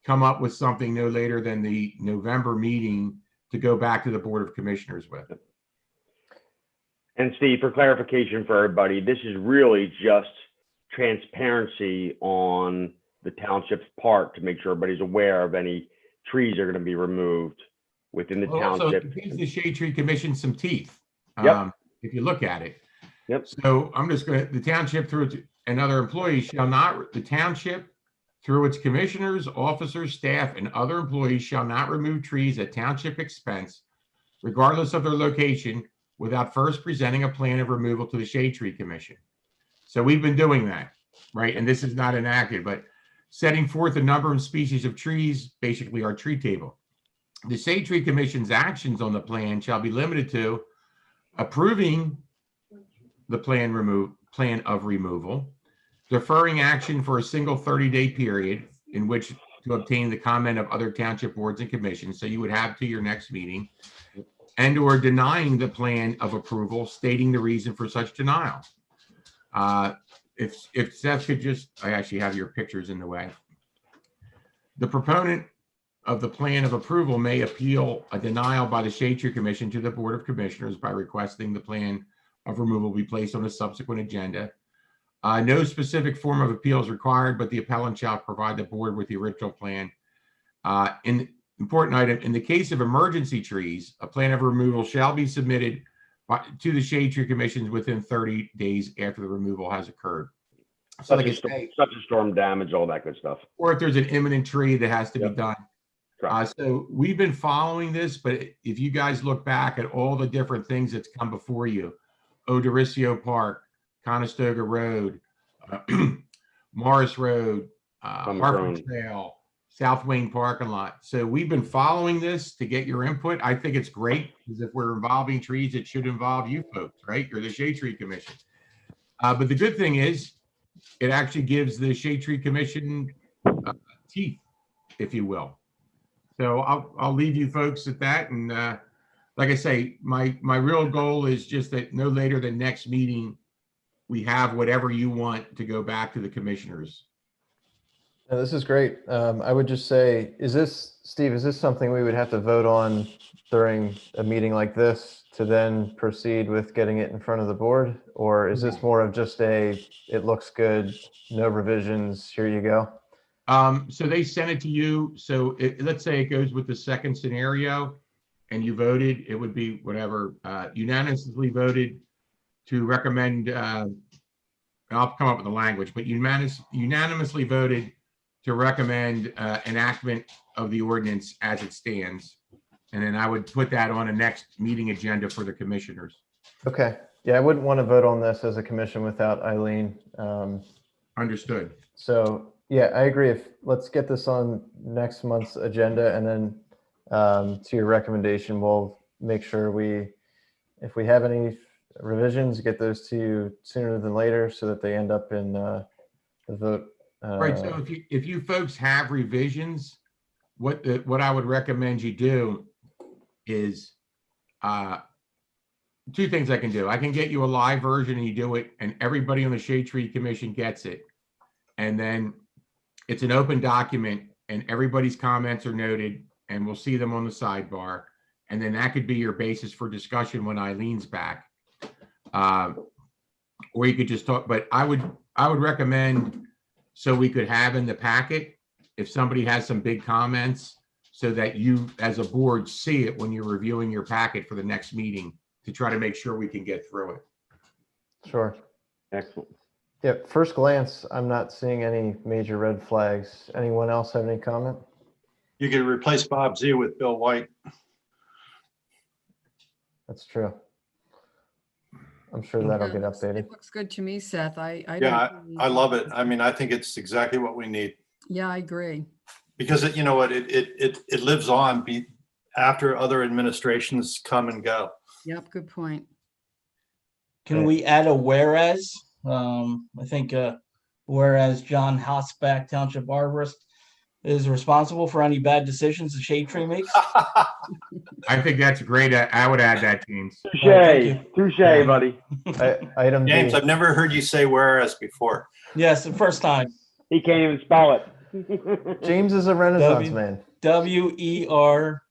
come up with something no later than the November meeting to go back to the Board of Commissioners with. And Steve, for clarification for everybody, this is really just transparency on the township's part to make sure everybody's aware of any trees are going to be removed within the township. It gives the Shade Tree Commission some teeth. Yep. If you look at it. Yep. So I'm just going to, the township through its, and other employees shall not, the township through its commissioners, officers, staff, and other employees shall not remove trees at township expense, regardless of their location, without first presenting a plan of removal to the Shade Tree Commission. So we've been doing that, right? And this is not enacted, but setting forth a number of species of trees, basically our tree table. The Shade Tree Commission's actions on the plan shall be limited to approving the plan of removal, deferring action for a single 30-day period in which to obtain the comment of other township boards and commissions. So you would have to your next meeting, and or denying the plan of approval, stating the reason for such denial. If Seth could just, I actually have your pictures in the way. The proponent of the plan of approval may appeal a denial by the Shade Tree Commission to the Board of Commissioners by requesting the plan of removal be placed on a subsequent agenda. No specific form of appeal is required, but the appellant shall provide the board with the original plan. Important item, in the case of emergency trees, a plan of removal shall be submitted to the Shade Tree Commissions within 30 days after the removal has occurred. So like I say, such as storm damage, all that good stuff. or if there's an imminent tree that has to be done. So we've been following this, but if you guys look back at all the different things that's come before you, Odoricio Park, Conestoga Road, Morris Road, Hartford Trail, South Wayne parking lot. So we've been following this to get your input. I think it's great because if we're involving trees, it should involve you folks, right? You're the Shade Tree Commission. But the good thing is it actually gives the Shade Tree Commission teeth, if you will. So I'll leave you folks at that. And like I say, my real goal is just that no later than next meeting, we have whatever you want to go back to the commissioners. Yeah, this is great. I would just say, Steve, is this something we would have to vote on during a meeting like this to then proceed with getting it in front of the board? Or is this more of just it looks good, no revisions, here you go? So they sent it to you. So let's say it goes with the second scenario and you voted, it would be whatever, unanimously voted to recommend, I'll come up with the language, but unanimously voted to recommend enactment of the ordinance as it stands. And then I would put that on a next meeting agenda for the commissioners. Okay. Yeah, I wouldn't want to vote on this as a commission without Eileen. Understood. So, yeah, I agree. Let's get this on next month's agenda, and then to your recommendation, we'll make sure if we have any revisions, get those to you sooner than later so that they end up in the vote. Right, so if you folks have revisions, what I would recommend you do is two things I can do. I can get you a live version and you do it, and everybody on the Shade Tree Commission gets it. And then it's an open document and everybody's comments are noted and we'll see them on the sidebar. And then that could be your basis for discussion when Eileen's back. Or you could just talk, but I would recommend, so we could have in the packet, if somebody has some big comments, so that you as a board see it when you're reviewing your packet for the next meeting, to try to make sure we can get through it. Sure. Excellent. Yeah, first glance, I'm not seeing any major red flags. Anyone else have any comment? You could replace Bob Z with Bill White. That's true. I'm sure that'll get updated. It looks good to me, Seth. I I love it. I mean, I think it's exactly what we need. Yeah, I agree. Because you know what, it lives on after other administrations come and go. Yep, good point. Can we add a whereas? I think whereas John Hosback, Township Arborist, is responsible for any bad decisions the Shade Tree makes. I think that's great. I would add that, James. Touche, buddy. Item James, D. I've never heard you say whereas before. Yes, the first time. He can't even spell it. James is a Renaissance man. W-E-R.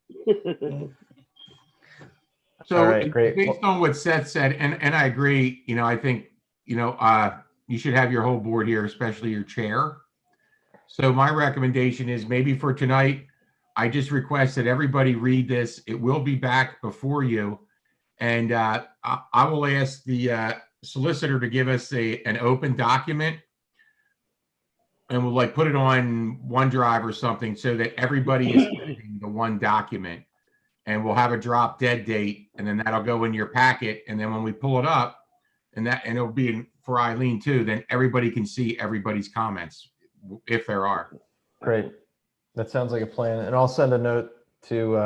So all right, great. Based on what Seth said, and I agree, you know, I think, you know, you should have your whole board here, especially your chair. So my recommendation is maybe for tonight, I just request that everybody read this. It will be back before you. And I will ask the solicitor to give us an open document. And we'll put it on OneDrive or something so that everybody is reading the one document. And we'll have a drop dead date, and then that'll go in your packet. And then when we pull it up, and it'll be for Eileen too, then everybody can see everybody's comments, if there are. Great. That sounds like a plan. And I'll send a note to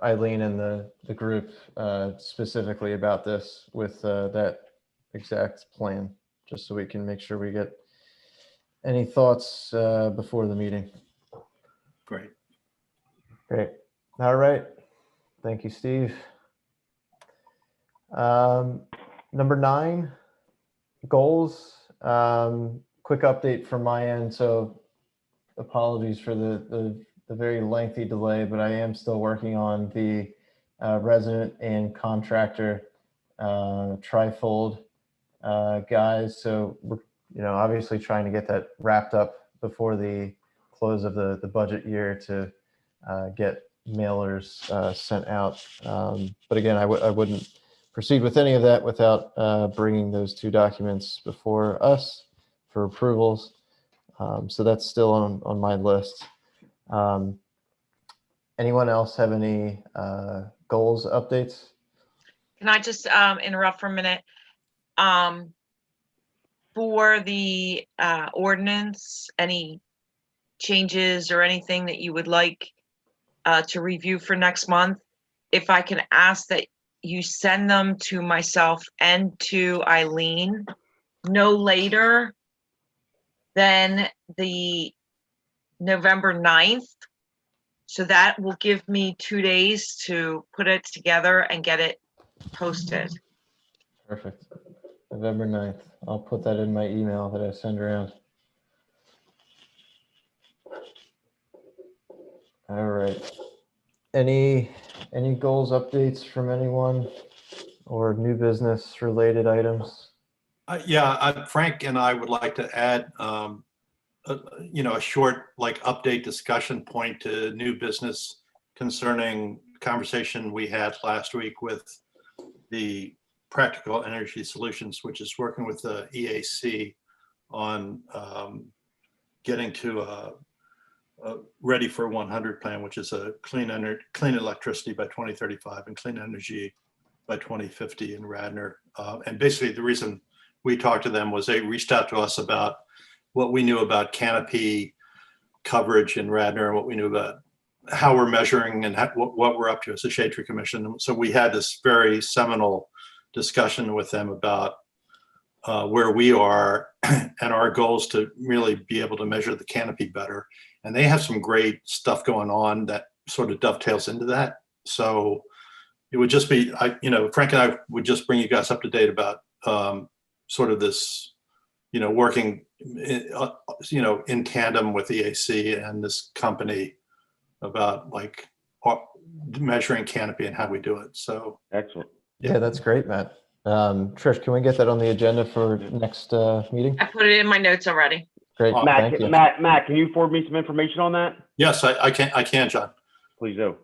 Eileen and the group specifically about this with that exact plan, just so we can make sure we get any thoughts before the meeting. Great. Great. All right. Thank you, Steve. Number 9, goals. Quick update from my end. So apologies for the very lengthy delay, but I am still working on the resident and contractor trifold guys. So we're obviously trying to get that wrapped up before the close of the budget year to get mailers sent out. But again, I wouldn't proceed with any of that without bringing those 2 documents before us for approvals. So that's still on my list. Anyone else have any goals updates? Can I just interrupt for a minute? For the ordinance, any changes or anything that you would like to review for next month, if I can ask that you send them to myself and to Eileen no later than the November 9th. So that will give me 2 days to put it together and get it posted. Perfect. November 9th. I'll put that in my email that I send around. All right. Any goals updates from anyone or new business related items? Frank and I would like to add, a short update discussion point to new business concerning conversation we had last week with the Practical Energy Solutions, which is working with the EAC on getting to a Ready for 100 plan, which is a clean electricity by 2035 and clean energy by 2050 in Radnor. And basically the reason we talked to them was they reached out to us about what we knew about canopy coverage in Radnor and what we knew about how we're measuring and what we're up to as a Shade Tree Commission. And so we had this very seminal discussion with them about where we are and our goals to really be able to measure the canopy better. And they have some great stuff going on that sort of dovetails into that. So it would just be, Frank and I would just bring you guys up to date about sort of this, working, in tandem with EAC and this company about like measuring canopy and how we do it. So excellent. Yeah, that's great, Matt. Trish, can we get that on the agenda for next meeting? I put it in my notes already. Great, thank you. Matt, can you forward me some information on that? Yes, I can, John. Please do.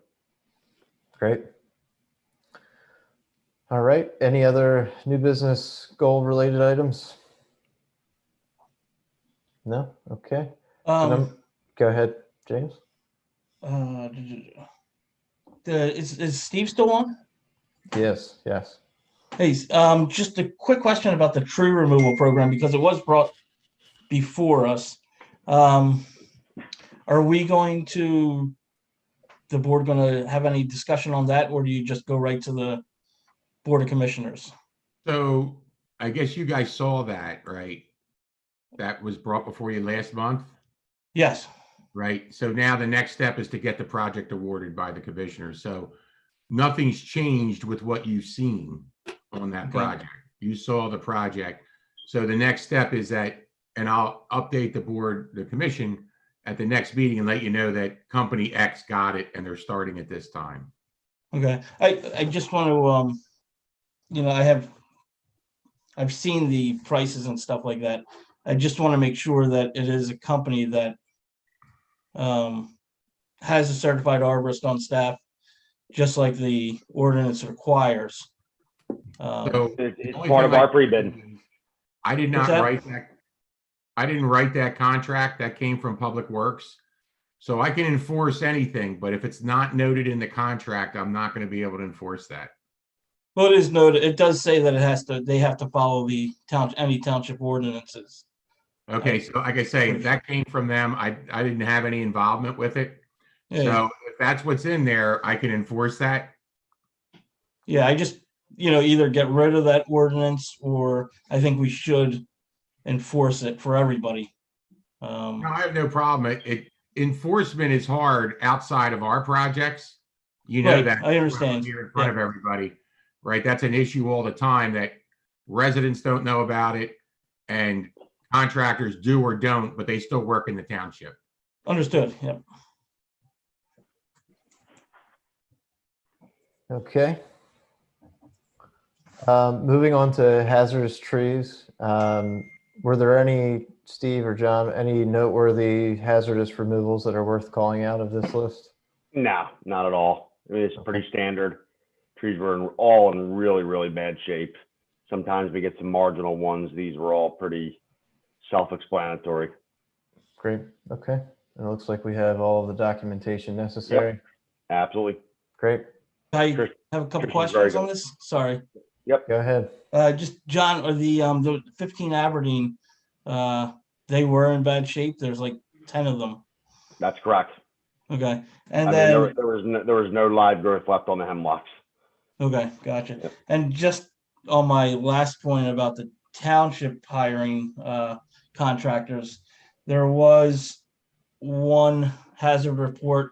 Great. All right, any other new business goal related items? No, okay. Go ahead, James. Is Steve still on? Yes. Hey, just a quick question about the tree removal program, because it was brought before us. Are we going to, the board going to have any discussion on that, or do you just go right to the Board of Commissioners? So I guess you guys saw that, right? That was brought before you last month? Yes. Right. So now the next step is to get the project awarded by the commissioners. So nothing's changed with what you've seen on that project. You saw the project. So the next step is that, and I'll update the board, the commission at the next meeting and let you know that company X got it and they're starting at this time. Okay. I just want to, I've seen the prices and stuff like that. I just want to make sure that it is a company that has a certified arborist on staff, just like the ordinance requires. So it's part of our pre-bid. I did not write that. I didn't write that contract. That came from Public Works. So I can enforce anything, but if it's not noted in the contract, I'm not going to be able to enforce that. Well, it is noted. It does say that they have to follow the any township ordinances. Okay, so like I say, that came from them. I didn't have any involvement with it. Yeah. So if that's what's in there, I can enforce that. Yeah, I just, either get rid of that ordinance, or I think we should enforce it for everybody. No, I have no problem. Enforcement is hard outside of our projects. You know Right, that. I understand. Here in front of everybody, right? That's an issue all the time that residents don't know about it, and contractors do or don't, but they still work in the township. Understood. Yep. Okay. Moving on to hazardous trees. Were there any, Steve or John, any noteworthy hazardous removals that are worth calling out of this list? No, not at all. I mean, it's pretty standard. Trees were all in really, really bad shape. Sometimes we get some marginal ones. These were all pretty self-explanatory. Great. Okay. And it looks like we have all of the documentation necessary. Yep. Absolutely. Great. I have a couple questions on this. Sorry. Yep. Go ahead. Just John, or the 15 Aberdeen, they were in bad shape. There's like 10 of them. That's correct. Okay. And I then mean, there was no live growth left on the hemlocks. Okay, gotcha. Yep. And just on my last point about the township hiring contractors, there was one hazard report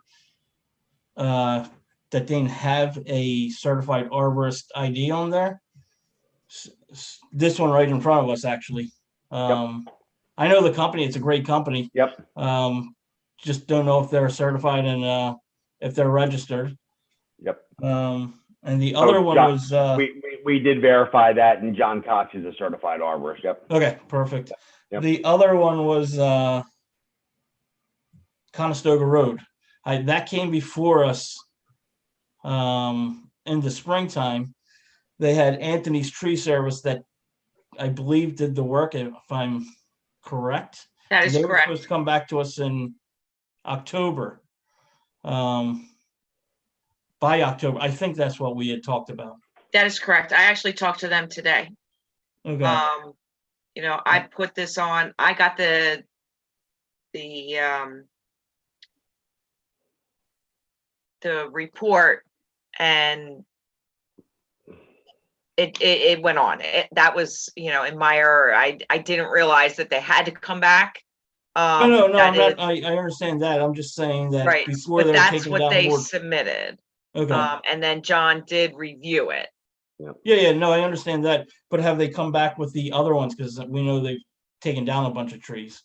that didn't have a certified arborist ID on there. This one right in front of us, actually. I know the company, it's a great company. Yep. Just don't know if they're certified and if they're registered. Yep. And the other one John, was we did verify that, and John Cox is a certified arborist. Yep. Okay, perfect. Yep. The other one was Conestoga Road. That came before us in the springtime. They had Anthony's Tree Service that I believe did the work, if I'm correct. That is they were correct. supposed to come back to us in October. By October, I think that's what we had talked about. That is correct. I actually talked to them today. Okay. You know, I put this on, I got the report, and it went on. That was, you know, in my error. I didn't realize that they had to come back. No, I'm not, I understand that. I'm just saying that Right, before but they're that's taking what down they more. submitted. Okay. And then John did review it. Yeah, no, I understand that. But have they come back with the other ones? Because we know they've taken down a bunch of trees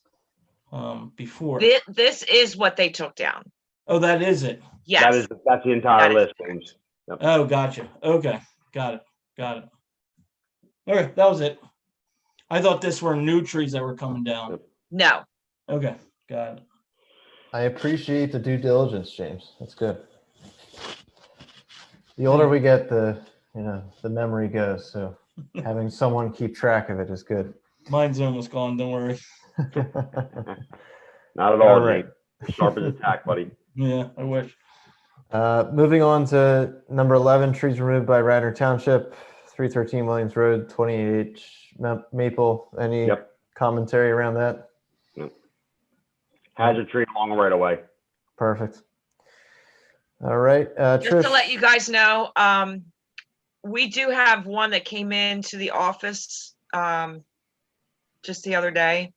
before. This is what they took down. Oh, that is it. Yes. That's the entire list, James. Yep. Oh, gotcha. Okay, got it. Okay, that was it. I thought this were new trees that were coming down. No. Okay, got it. I appreciate the due diligence, James. That's good. The older we get, the memory goes. So having someone keep track of it is good. Mine's almost gone. Don't worry. Not at all, right. James. Sharp as a tack, buddy. Yeah, I wish. Moving on to number 11, trees removed by Radnor Township, 313 Williams Road, 28H Maple. Any commentary around that? Hazard tree along the right of way. Perfect. All right, Just Trish. to let you guys know, we do have one that came into the office just the other day.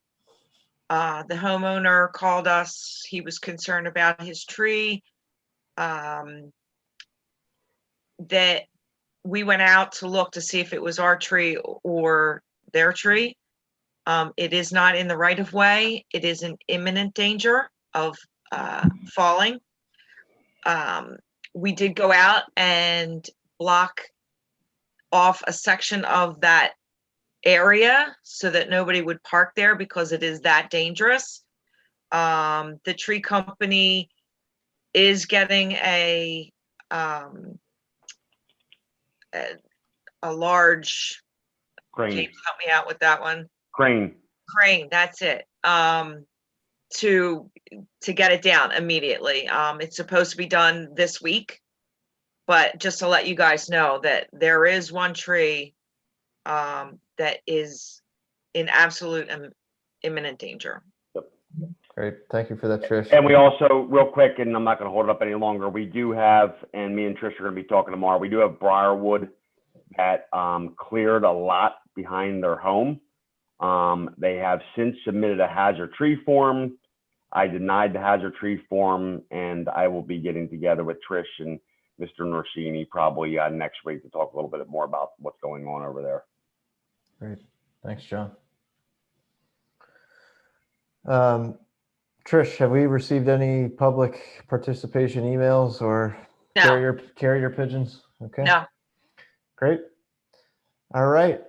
The homeowner called us. He was concerned about his tree. That we went out to look to see if it was our tree or their tree. It is not in the right of way. It is in imminent danger of falling. We did go out and block off a section of that area so that nobody would park there because it is that dangerous. The tree company is getting a large crane. James, help me out with that one. Crane, that's it. To get it down immediately. It's supposed to be done this week, but just to let you guys know that there is one tree that is in absolute imminent danger. Great, thank you for that, Trish. And we also, real quick, and I'm not going to hold it up any longer, we do have, and me and Trish are going to be talking tomorrow, we do have Briarwood that cleared a lot behind their home. They have since submitted a hazard tree form. I denied the hazard tree form, and I will be getting together with Trish and Mr. Norsini probably next week to talk a little bit more about what's going on over there. Great, thanks, John. Trish, have we received any public participation emails or carrier pigeons? Okay. No. Great. All right.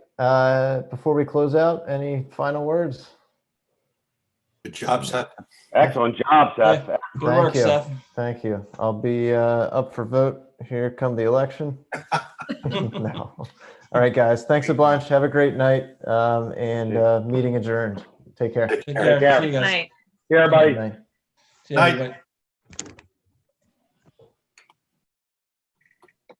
Before we close out, any final words? Good job, Seth. Excellent job, Seth. Good work, Seth. Thank you. I'll be up for vote here come the election. No. All right, guys. Thanks a bunch. Have a great night. And meeting adjourned. Take care. Take care. See you guys. Night. See you, everybody. Night. See you, everybody.